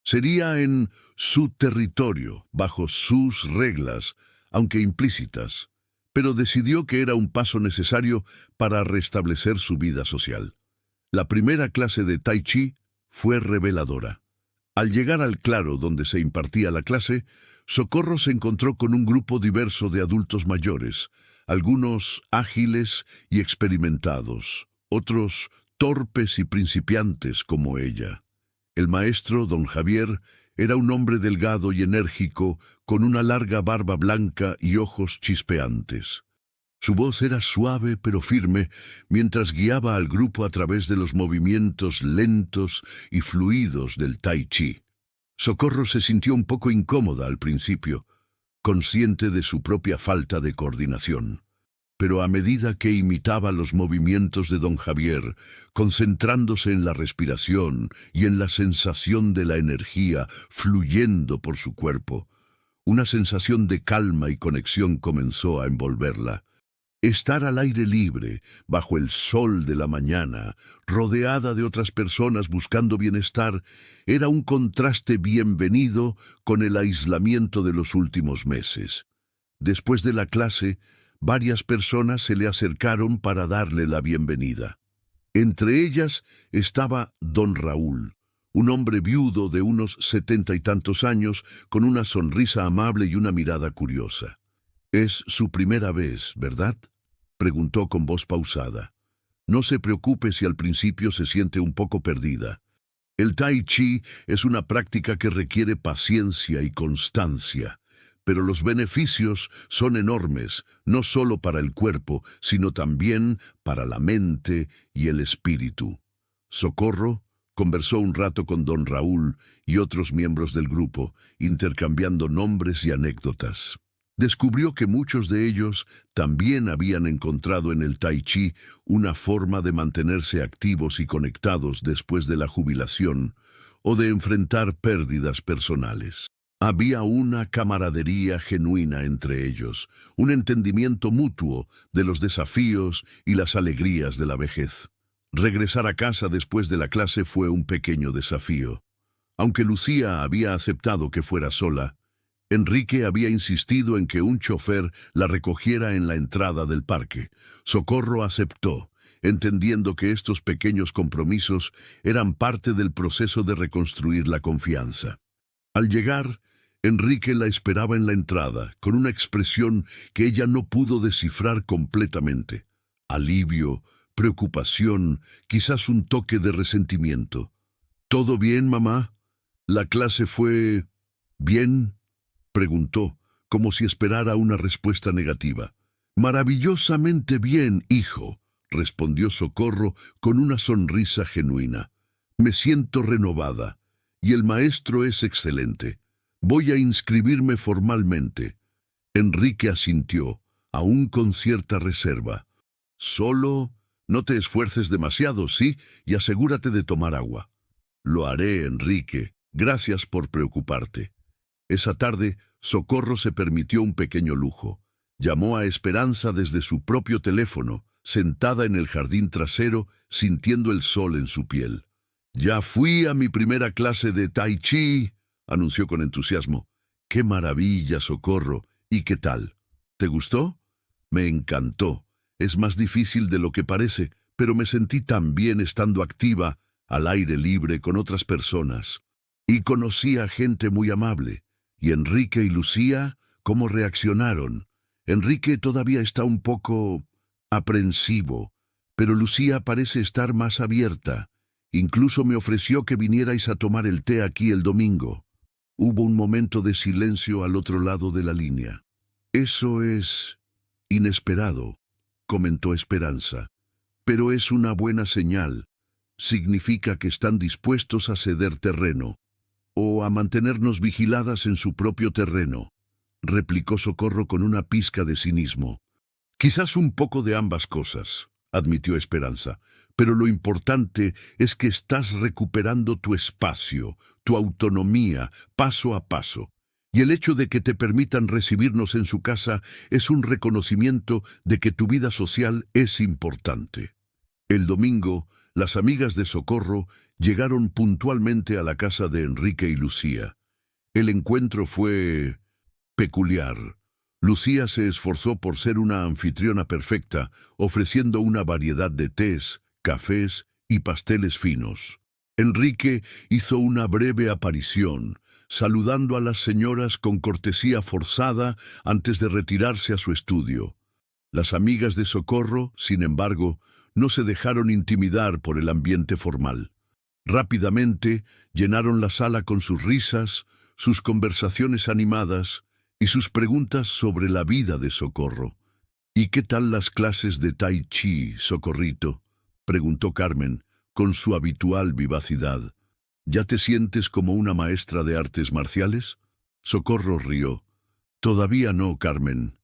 Sería en su territorio, bajo sus reglas, aunque implícitas, pero decidió que era un paso necesario para restablecer su vida social. La primera clase de Tai Chi fue reveladora. Al llegar al claro donde se impartía la clase, Socorro se encontró con un grupo diverso de adultos mayores, algunos ágiles y experimentados, otros torpes y principiantes como ella. El maestro, don Javier, era un hombre delgado y enérgico, con una larga barba blanca y ojos chispeantes. Su voz era suave pero firme, mientras guiaba al grupo a través de los movimientos lentos y fluidos del Tai Chi. Socorro se sintió un poco incómoda al principio, consciente de su propia falta de coordinación. Pero a medida que imitaba los movimientos de don Javier, concentrándose en la respiración y en la sensación de la energía fluyendo por su cuerpo, una sensación de calma y conexión comenzó a envolverla. Estar al aire libre, bajo el sol de la mañana, rodeada de otras personas buscando bienestar, era un contraste bienvenido con el aislamiento de los últimos meses. Después de la clase, varias personas se le acercaron para darle la bienvenida. Entre ellas estaba don Raúl, un hombre viudo de unos 70 y tantos años, con una sonrisa amable y una mirada curiosa. «Es su primera vez, ¿verdad?», preguntó con voz pausada. «No se preocupe si al principio se siente un poco perdida. El Tai Chi es una práctica que requiere paciencia y constancia, pero los beneficios son enormes, no solo para el cuerpo, sino también para la mente y el espíritu». Socorro conversó un rato con don Raúl y otros miembros del grupo, intercambiando nombres y anécdotas. Descubrió que muchos de ellos también habían encontrado en el Tai Chi una forma de mantenerse activos y conectados después de la jubilación o de enfrentar pérdidas personales. Había una camaradería genuina entre ellos, un entendimiento mutuo de los desafíos y las alegrías de la vejez. Regresar a casa después de la clase fue un pequeño desafío. Aunque Lucía había aceptado que fuera sola, Enrique había insistido en que un chofer la recogiera en la entrada del parque. Socorro aceptó, entendiendo que estos pequeños compromisos eran parte del proceso de reconstruir la confianza. Al llegar, Enrique la esperaba en la entrada, con una expresión que ella no pudo descifrar completamente. Alivio, preocupación, quizás un toque de resentimiento. ¿Todo bien, mamá? ¿La clase fue bien?, preguntó, como si esperara una respuesta negativa. Maravillosamente bien, hijo, respondió Socorro con una sonrisa genuina. Me siento renovada, y el maestro es excelente. Voy a inscribirme formalmente. Enrique asintió, aún con cierta reserva. Solo no te esfuerces demasiado, ¿sí? Y asegúrate de tomar agua. Lo haré, Enrique. Gracias por preocuparte. Esa tarde, Socorro se permitió un pequeño lujo. Llamó a Esperanza desde su propio teléfono, sentada en el jardín trasero, sintiendo el sol en su piel. «Ya fui a mi primera clase de Tai Chi», anunció con entusiasmo. «¡Qué maravilla, Socorro! ¿Y qué tal? ¿Te gustó?» «Me encantó. Es más difícil de lo que parece, pero me sentí tan bien estando activa, al aire libre, con otras personas. Y conocí a gente muy amable. ¿Y Enrique y Lucía, cómo reaccionaron?» «Enrique todavía está un poco aprensivo, pero Lucía parece estar más abierta. Incluso me ofreció que vinierais a tomar el té aquí el domingo». Hubo un momento de silencio al otro lado de la línea. «Eso es inesperado», comentó Esperanza. «Pero es una buena señal. Significa que están dispuestos a ceder terreno, o a mantenernos vigiladas en su propio terreno», replicó Socorro con una pizca de cinismo. «Quizás un poco de ambas cosas», admitió Esperanza, «pero lo importante es que estás recuperando tu espacio, tu autonomía, paso a paso. Y el hecho de que te permitan recibirnos en su casa es un reconocimiento de que tu vida social es importante». El domingo, las amigas de Socorro llegaron puntualmente a la casa de Enrique y Lucía. El encuentro fue peculiar. Lucía se esforzó por ser una anfitriona perfecta, ofreciendo una variedad de tés, cafés y pasteles finos. Enrique hizo una breve aparición, saludando a las señoras con cortesía forzada antes de retirarse a su estudio. Las amigas de Socorro, sin embargo, no se dejaron intimidar por el ambiente formal. Rápidamente llenaron la sala con sus risas, sus conversaciones animadas y sus preguntas sobre la vida de Socorro. «¿Y qué tal las clases de Tai Chi, Socorrito?», preguntó Carmen, con su habitual vivacidad. «¿Ya te sientes como una maestra de artes marciales?» Socorro rió. «Todavía no, Carmen.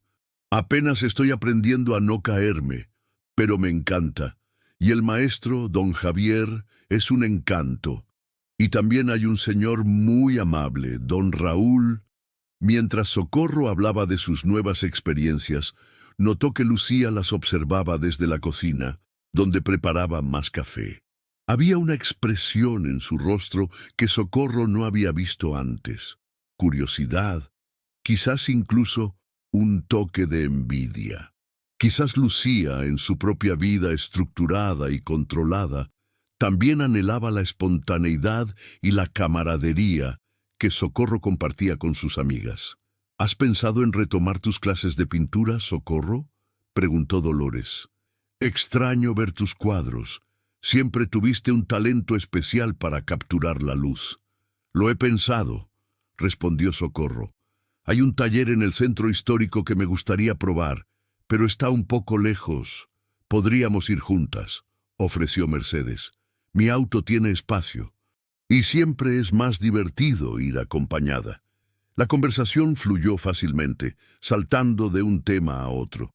Apenas estoy aprendiendo a no caerme, pero me encanta. Y el maestro, don Javier, es un encanto. Y también hay un señor muy amable, don Raúl». Mientras Socorro hablaba de sus nuevas experiencias, notó que Lucía las observaba desde la cocina, donde preparaba más café. Había una expresión en su rostro que Socorro no había visto antes. Curiosidad, quizás incluso un toque de envidia. Quizás Lucía, en su propia vida estructurada y controlada, también anhelaba la espontaneidad y la camaradería que Socorro compartía con sus amigas. «¿Has pensado en retomar tus clases de pintura, Socorro?», preguntó Dolores. «Extraño ver tus cuadros. Siempre tuviste un talento especial para capturar la luz». «Lo he pensado», respondió Socorro. «Hay un taller en el centro histórico que me gustaría probar, pero está un poco lejos. Podríamos ir juntas», ofreció Mercedes. «Mi auto tiene espacio. Y siempre es más divertido ir acompañada». La conversación fluyó fácilmente, saltando de un tema a otro.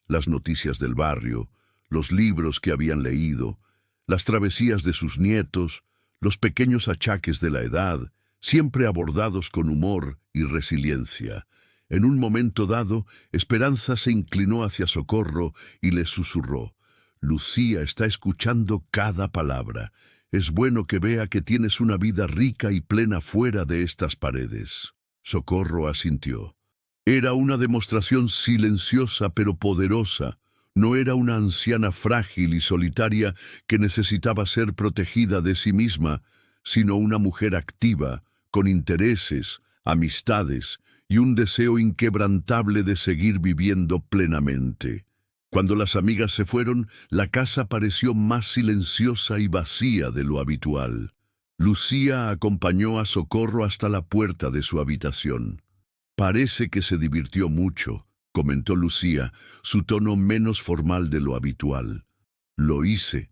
Las noticias del barrio, los libros que habían leído, las travesías de sus nietos, los pequeños achaques de la edad, siempre abordados con humor y resiliencia. En un momento dado, Esperanza se inclinó hacia Socorro y le susurró: «Lucía está escuchando cada palabra. Es bueno que vea que tienes una vida rica y plena fuera de estas paredes». Socorro asintió. Era una demostración silenciosa pero poderosa. No era una anciana frágil y solitaria que necesitaba ser protegida de sí misma, sino una mujer activa, con intereses, amistades y un deseo inquebrantable de seguir viviendo plenamente. Cuando las amigas se fueron, la casa pareció más silenciosa y vacía de lo habitual. Lucía acompañó a Socorro hasta la puerta de su habitación. «Parece que se divirtió mucho», comentó Lucía, su tono menos formal de lo habitual. «Lo hice.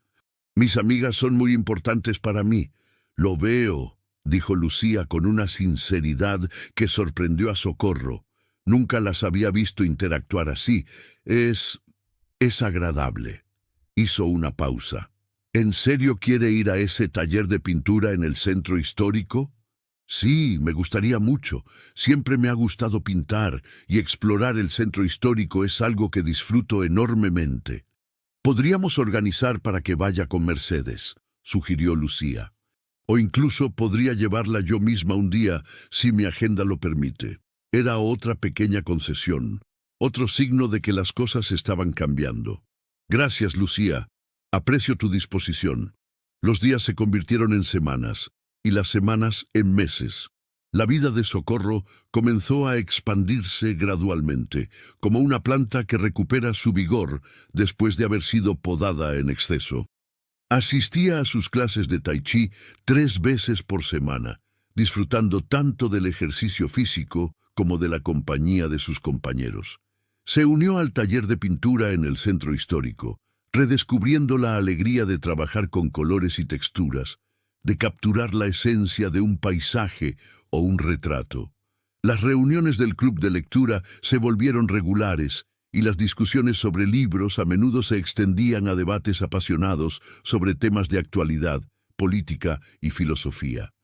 Mis amigas son muy importantes para mí. Lo veo», dijo Lucía con una sinceridad que sorprendió a Socorro. Nunca las había visto interactuar así. Es agradable». Hizo una pausa. «¿En serio quiere ir a ese taller de pintura en el centro histórico?» «Sí, me gustaría mucho. Siempre me ha gustado pintar y explorar el centro histórico es algo que disfruto enormemente». «Podríamos organizar para que vaya con Mercedes», sugirió Lucía. «O incluso podría llevarla yo misma un día, si mi agenda lo permite». Era otra pequeña concesión, otro signo de que las cosas estaban cambiando. «Gracias, Lucía. Aprecio tu disposición». Los días se convirtieron en semanas, y las semanas en meses. La vida de Socorro comenzó a expandirse gradualmente, como una planta que recupera su vigor después de haber sido podada en exceso. Asistía a sus clases de tai chi 3 veces por semana, disfrutando tanto del ejercicio físico como de la compañía de sus compañeros. Se unió al taller de pintura en el centro histórico, redescubriendo la alegría de trabajar con colores y texturas, de capturar la esencia de un paisaje o un retrato. Las reuniones del club de lectura se volvieron regulares y las discusiones sobre libros a menudo se extendían a debates apasionados sobre temas de actualidad, política y filosofía.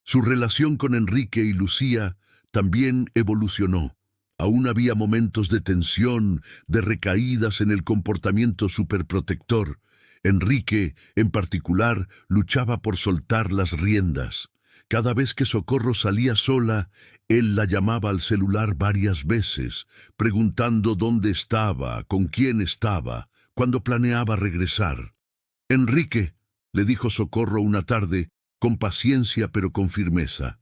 Su relación con Enrique y Lucía también evolucionó. Aún había momentos de tensión, de recaídas en el comportamiento superprotector. Enrique, en particular, luchaba por soltar las riendas. Cada vez que Socorro salía sola, él la llamaba al celular varias veces, preguntando dónde estaba, con quién estaba, cuándo planeaba regresar. «Enrique», le dijo Socorro una tarde, con paciencia pero con firmeza,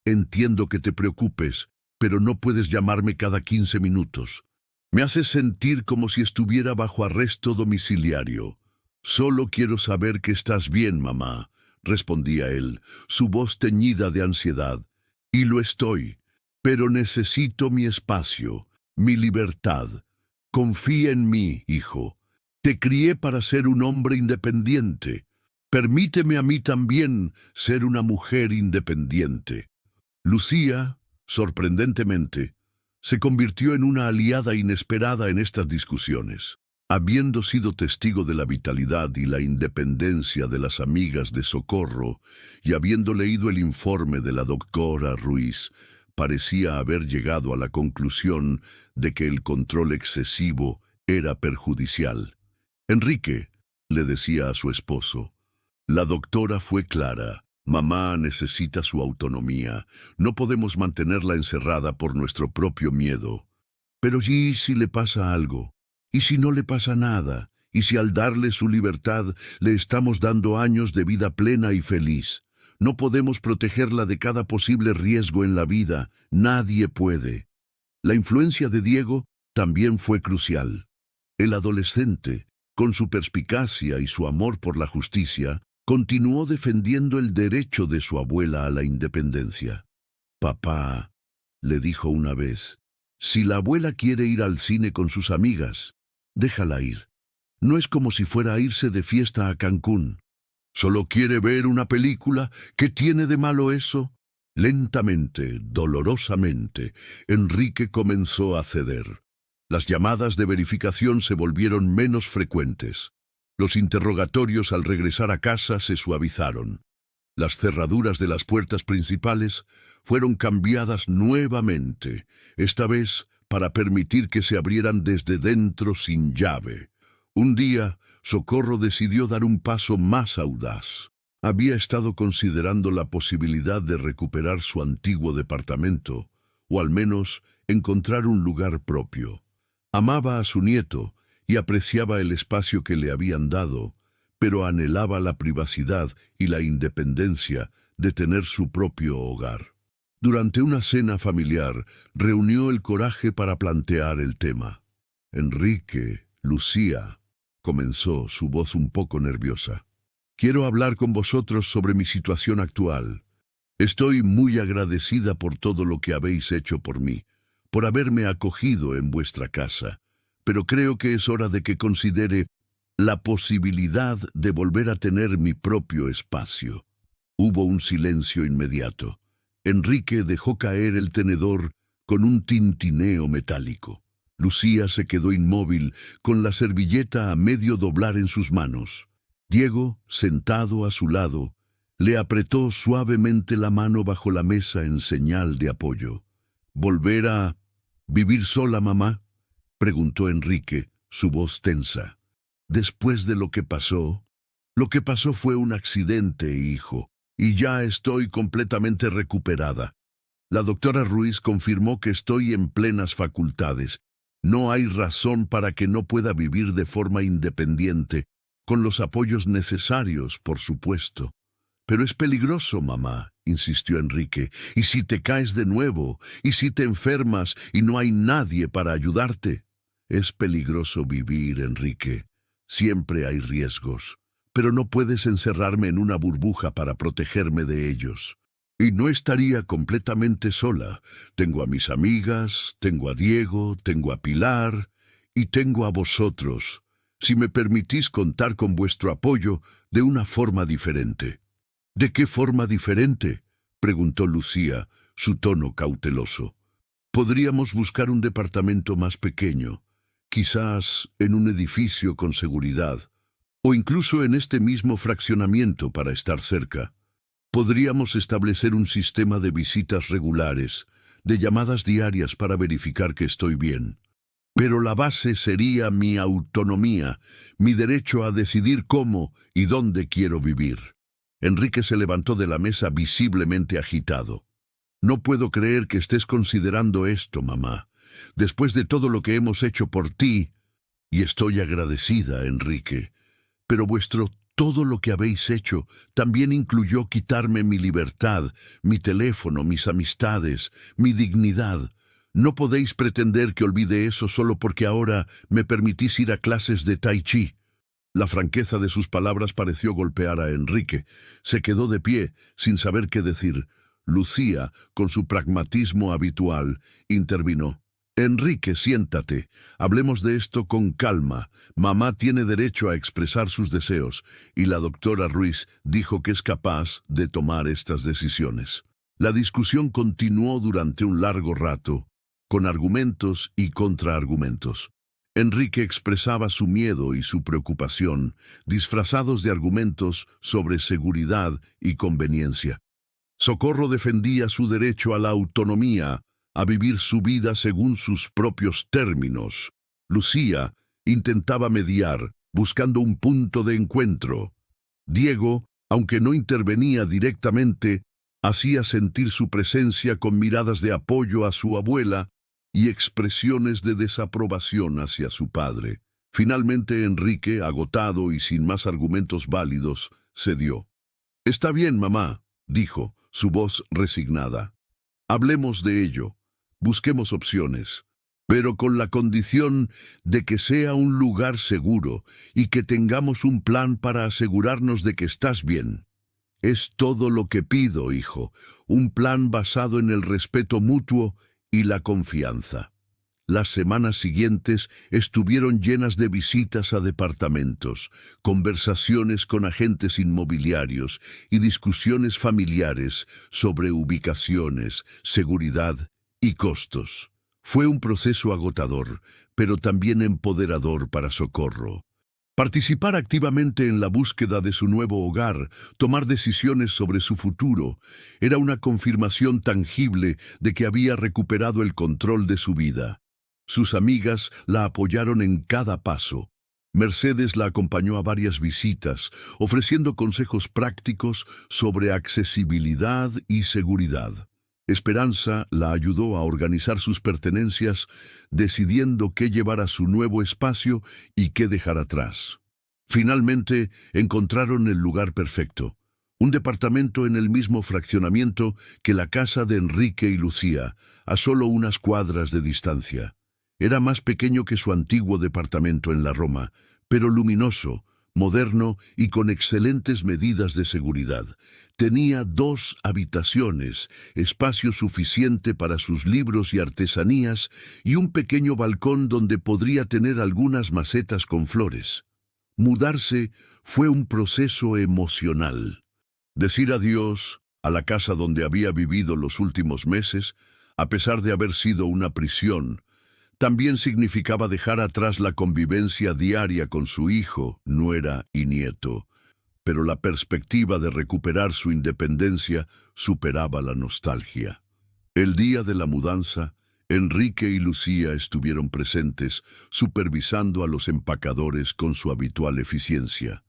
«entiendo que te preocupes, pero no puedes llamarme cada 15 minutos. Me haces sentir como si estuviera bajo arresto domiciliario». «Solo quiero saber que estás bien, mamá», respondía él, su voz teñida de ansiedad. «Y lo estoy, pero necesito mi espacio, mi libertad. Confía en mí, hijo. Te crié para ser un hombre independiente. Permíteme a mí también ser una mujer independiente». Lucía, sorprendentemente, se convirtió en una aliada inesperada en estas discusiones. Habiendo sido testigo de la vitalidad y la independencia de las amigas de Socorro y habiendo leído el informe de la doctora Ruiz, parecía haber llegado a la conclusión de que el control excesivo era perjudicial. «Enrique», le decía a su esposo, «la doctora fue clara. Mamá necesita su autonomía. No podemos mantenerla encerrada por nuestro propio miedo. Pero ¿y si le pasa algo? ¿Y si no le pasa nada? ¿Y si al darle su libertad le estamos dando años de vida plena y feliz? No podemos protegerla de cada posible riesgo en la vida. Nadie puede». La influencia de Diego también fue crucial. El adolescente, con su perspicacia y su amor por la justicia, continuó defendiendo el derecho de su abuela a la independencia. «Papá», le dijo una vez, «si la abuela quiere ir al cine con sus amigas, déjala ir. No es como si fuera a irse de fiesta a Cancún. ¿Solo quiere ver una película? ¿Qué tiene de malo eso?». Lentamente, dolorosamente, Enrique comenzó a ceder. Las llamadas de verificación se volvieron menos frecuentes. Los interrogatorios al regresar a casa se suavizaron. Las cerraduras de las puertas principales fueron cambiadas nuevamente, esta vez para permitir que se abrieran desde dentro sin llave. Un día, Socorro decidió dar un paso más audaz. Había estado considerando la posibilidad de recuperar su antiguo departamento, o al menos encontrar un lugar propio. Amaba a su nieto y apreciaba el espacio que le habían dado, pero anhelaba la privacidad y la independencia de tener su propio hogar. Durante una cena familiar, reunió el coraje para plantear el tema. Enrique, Lucía, comenzó, su voz un poco nerviosa. Quiero hablar con vosotros sobre mi situación actual. Estoy muy agradecida por todo lo que habéis hecho por mí, por haberme acogido en vuestra casa, pero creo que es hora de que considere la posibilidad de volver a tener mi propio espacio. Hubo un silencio inmediato. Enrique dejó caer el tenedor con un tintineo metálico. Lucía se quedó inmóvil, con la servilleta a medio doblar en sus manos. Diego, sentado a su lado, le apretó suavemente la mano bajo la mesa en señal de apoyo. ¿Volver a vivir sola, mamá?, preguntó Enrique, su voz tensa. Después de lo que pasó fue un accidente, hijo, y ya estoy completamente recuperada. La doctora Ruiz confirmó que estoy en plenas facultades. No hay razón para que no pueda vivir de forma independiente, con los apoyos necesarios, por supuesto. Pero es peligroso, mamá, insistió Enrique. ¿Y si te caes de nuevo? ¿Y si te enfermas y no hay nadie para ayudarte? Es peligroso vivir, Enrique. Siempre hay riesgos. Pero no puedes encerrarme en una burbuja para protegerme de ellos. Y no estaría completamente sola. Tengo a mis amigas, tengo a Diego, tengo a Pilar y tengo a vosotros, si me permitís contar con vuestro apoyo de una forma diferente. ¿De qué forma diferente?, preguntó Lucía, su tono cauteloso. Podríamos buscar un departamento más pequeño, quizás en un edificio con seguridad, o incluso en este mismo fraccionamiento para estar cerca. Podríamos establecer un sistema de visitas regulares, de llamadas diarias para verificar que estoy bien. Pero la base sería mi autonomía, mi derecho a decidir cómo y dónde quiero vivir. Enrique se levantó de la mesa visiblemente agitado. No puedo creer que estés considerando esto, mamá. Después de todo lo que hemos hecho por ti, y estoy agradecida, Enrique, pero todo lo que habéis hecho también incluyó quitarme mi libertad, mi teléfono, mis amistades, mi dignidad. No podéis pretender que olvide eso solo porque ahora me permitís ir a clases de tai chi. La franqueza de sus palabras pareció golpear a Enrique. Se quedó de pie, sin saber qué decir. Lucía, con su pragmatismo habitual, intervino. Enrique, siéntate. Hablemos de esto con calma. Mamá tiene derecho a expresar sus deseos, y la doctora Ruiz dijo que es capaz de tomar estas decisiones. La discusión continuó durante un largo rato, con argumentos y contraargumentos. Enrique expresaba su miedo y su preocupación, disfrazados de argumentos sobre seguridad y conveniencia. Socorro defendía su derecho a la autonomía, a vivir su vida según sus propios términos. Lucía intentaba mediar, buscando un punto de encuentro. Diego, aunque no intervenía directamente, hacía sentir su presencia con miradas de apoyo a su abuela y expresiones de desaprobación hacia su padre. Finalmente Enrique, agotado y sin más argumentos válidos, cedió. «Está bien, mamá», dijo, su voz resignada. «Hablemos de ello. Busquemos opciones, pero con la condición de que sea un lugar seguro y que tengamos un plan para asegurarnos de que estás bien. Es todo lo que pido, hijo, un plan basado en el respeto mutuo y la confianza». Las semanas siguientes estuvieron llenas de visitas a departamentos, conversaciones con agentes inmobiliarios y discusiones familiares sobre ubicaciones, seguridad y costos. Fue un proceso agotador, pero también empoderador para Socorro. Participar activamente en la búsqueda de su nuevo hogar, tomar decisiones sobre su futuro, era una confirmación tangible de que había recuperado el control de su vida. Sus amigas la apoyaron en cada paso. Mercedes la acompañó a varias visitas, ofreciendo consejos prácticos sobre accesibilidad y seguridad. Esperanza la ayudó a organizar sus pertenencias, decidiendo qué llevar a su nuevo espacio y qué dejar atrás. Finalmente encontraron el lugar perfecto, un departamento en el mismo fraccionamiento que la casa de Enrique y Lucía, a solo unas cuadras de distancia. Era más pequeño que su antiguo departamento en la Roma, pero luminoso, moderno y con excelentes medidas de seguridad. Tenía 2 habitaciones, espacio suficiente para sus libros y artesanías y un pequeño balcón donde podría tener algunas macetas con flores. Mudarse fue un proceso emocional. Decir adiós a la casa donde había vivido los últimos meses, a pesar de haber sido una prisión, también significaba dejar atrás la convivencia diaria con su hijo, nuera y nieto. Pero la perspectiva de recuperar su independencia superaba la nostalgia. El día de la mudanza, Enrique y Lucía estuvieron presentes, supervisando a los empacadores con su habitual eficiencia.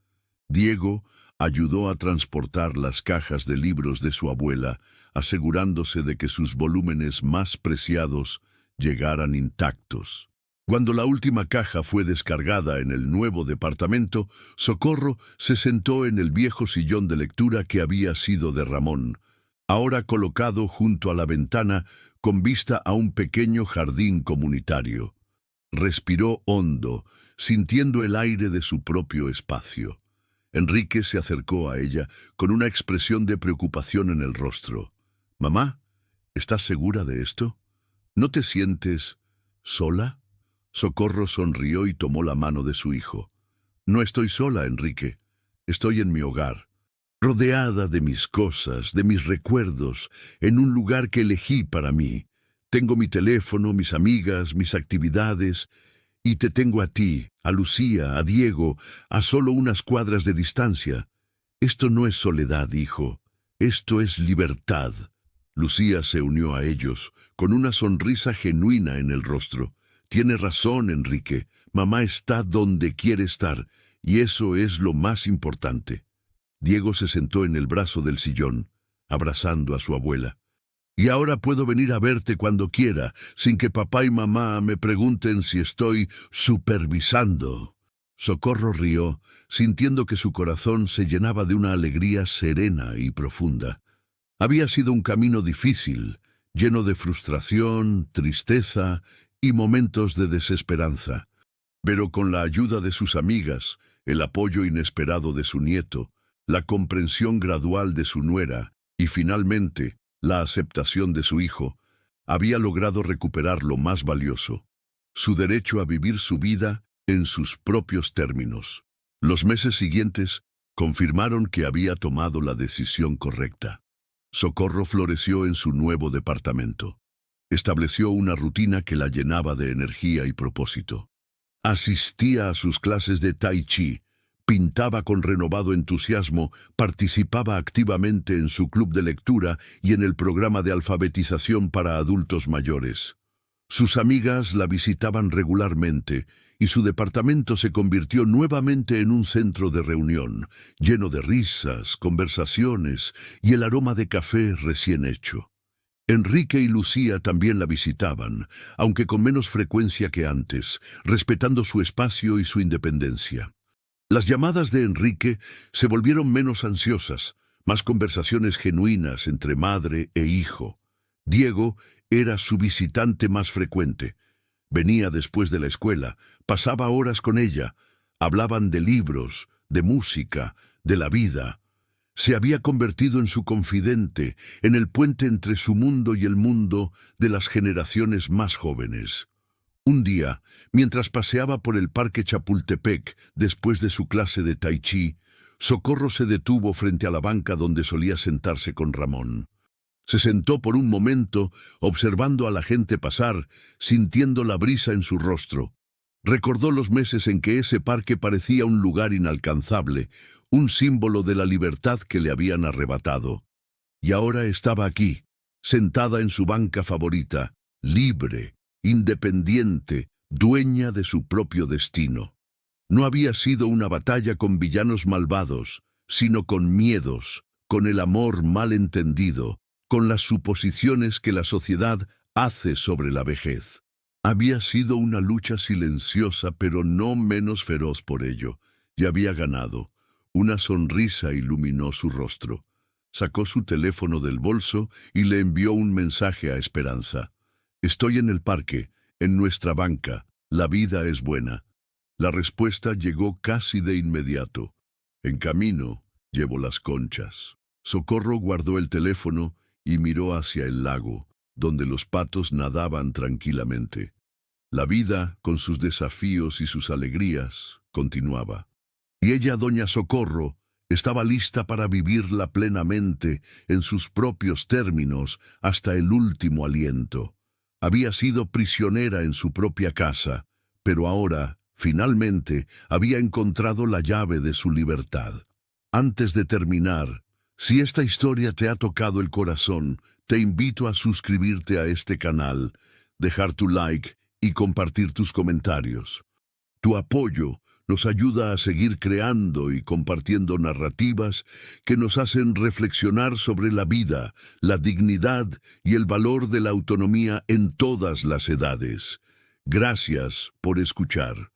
Diego ayudó a transportar las cajas de libros de su abuela, asegurándose de que sus volúmenes más preciados llegaran intactos. Cuando la última caja fue descargada en el nuevo departamento, Socorro se sentó en el viejo sillón de lectura que había sido de Ramón, ahora colocado junto a la ventana con vista a un pequeño jardín comunitario. Respiró hondo, sintiendo el aire de su propio espacio. Enrique se acercó a ella con una expresión de preocupación en el rostro. «Mamá, ¿estás segura de esto? ¿No te sientes sola?» Socorro sonrió y tomó la mano de su hijo. «No estoy sola, Enrique. Estoy en mi hogar, rodeada de mis cosas, de mis recuerdos, en un lugar que elegí para mí. Tengo mi teléfono, mis amigas, mis actividades, y te tengo a ti, a Lucía, a Diego, a solo unas cuadras de distancia. Esto no es soledad, hijo. Esto es libertad». Lucía se unió a ellos, con una sonrisa genuina en el rostro. «Tiene razón, Enrique. Mamá está donde quiere estar, y eso es lo más importante». Diego se sentó en el brazo del sillón, abrazando a su abuela. «Y ahora puedo venir a verte cuando quiera, sin que papá y mamá me pregunten si estoy supervisando». Socorro rió, sintiendo que su corazón se llenaba de una alegría serena y profunda. Había sido un camino difícil, lleno de frustración, tristeza y momentos de desesperanza. Pero con la ayuda de sus amigas, el apoyo inesperado de su nieto, la comprensión gradual de su nuera y finalmente la aceptación de su hijo, había logrado recuperar lo más valioso: su derecho a vivir su vida en sus propios términos. Los meses siguientes confirmaron que había tomado la decisión correcta. Socorro floreció en su nuevo departamento. Estableció una rutina que la llenaba de energía y propósito. Asistía a sus clases de Tai Chi, pintaba con renovado entusiasmo, participaba activamente en su club de lectura y en el programa de alfabetización para adultos mayores. Sus amigas la visitaban regularmente y su departamento se convirtió nuevamente en un centro de reunión, lleno de risas, conversaciones y el aroma de café recién hecho. Enrique y Lucía también la visitaban, aunque con menos frecuencia que antes, respetando su espacio y su independencia. Las llamadas de Enrique se volvieron menos ansiosas, más conversaciones genuinas entre madre e hijo. Diego era su visitante más frecuente. Venía después de la escuela, pasaba horas con ella, hablaban de libros, de música, de la vida. Se había convertido en su confidente, en el puente entre su mundo y el mundo de las generaciones más jóvenes. Un día, mientras paseaba por el Parque Chapultepec después de su clase de Tai Chi, Socorro se detuvo frente a la banca donde solía sentarse con Ramón. Se sentó por un momento, observando a la gente pasar, sintiendo la brisa en su rostro. Recordó los meses en que ese parque parecía un lugar inalcanzable, un símbolo de la libertad que le habían arrebatado. Y ahora estaba aquí, sentada en su banca favorita, libre, independiente, dueña de su propio destino. No había sido una batalla con villanos malvados, sino con miedos, con el amor mal entendido, con las suposiciones que la sociedad hace sobre la vejez. Había sido una lucha silenciosa, pero no menos feroz por ello. Y había ganado. Una sonrisa iluminó su rostro. Sacó su teléfono del bolso y le envió un mensaje a Esperanza. «Estoy en el parque, en nuestra banca. La vida es buena». La respuesta llegó casi de inmediato. «En camino, llevo las conchas». Socorro guardó el teléfono y miró hacia el lago, donde los patos nadaban tranquilamente. La vida, con sus desafíos y sus alegrías, continuaba. Y ella, doña Socorro, estaba lista para vivirla plenamente, en sus propios términos, hasta el último aliento. Había sido prisionera en su propia casa, pero ahora, finalmente, había encontrado la llave de su libertad. Antes de terminar, si esta historia te ha tocado el corazón, te invito a suscribirte a este canal, dejar tu like y compartir tus comentarios. Tu apoyo nos ayuda a seguir creando y compartiendo narrativas que nos hacen reflexionar sobre la vida, la dignidad y el valor de la autonomía en todas las edades. Gracias por escuchar.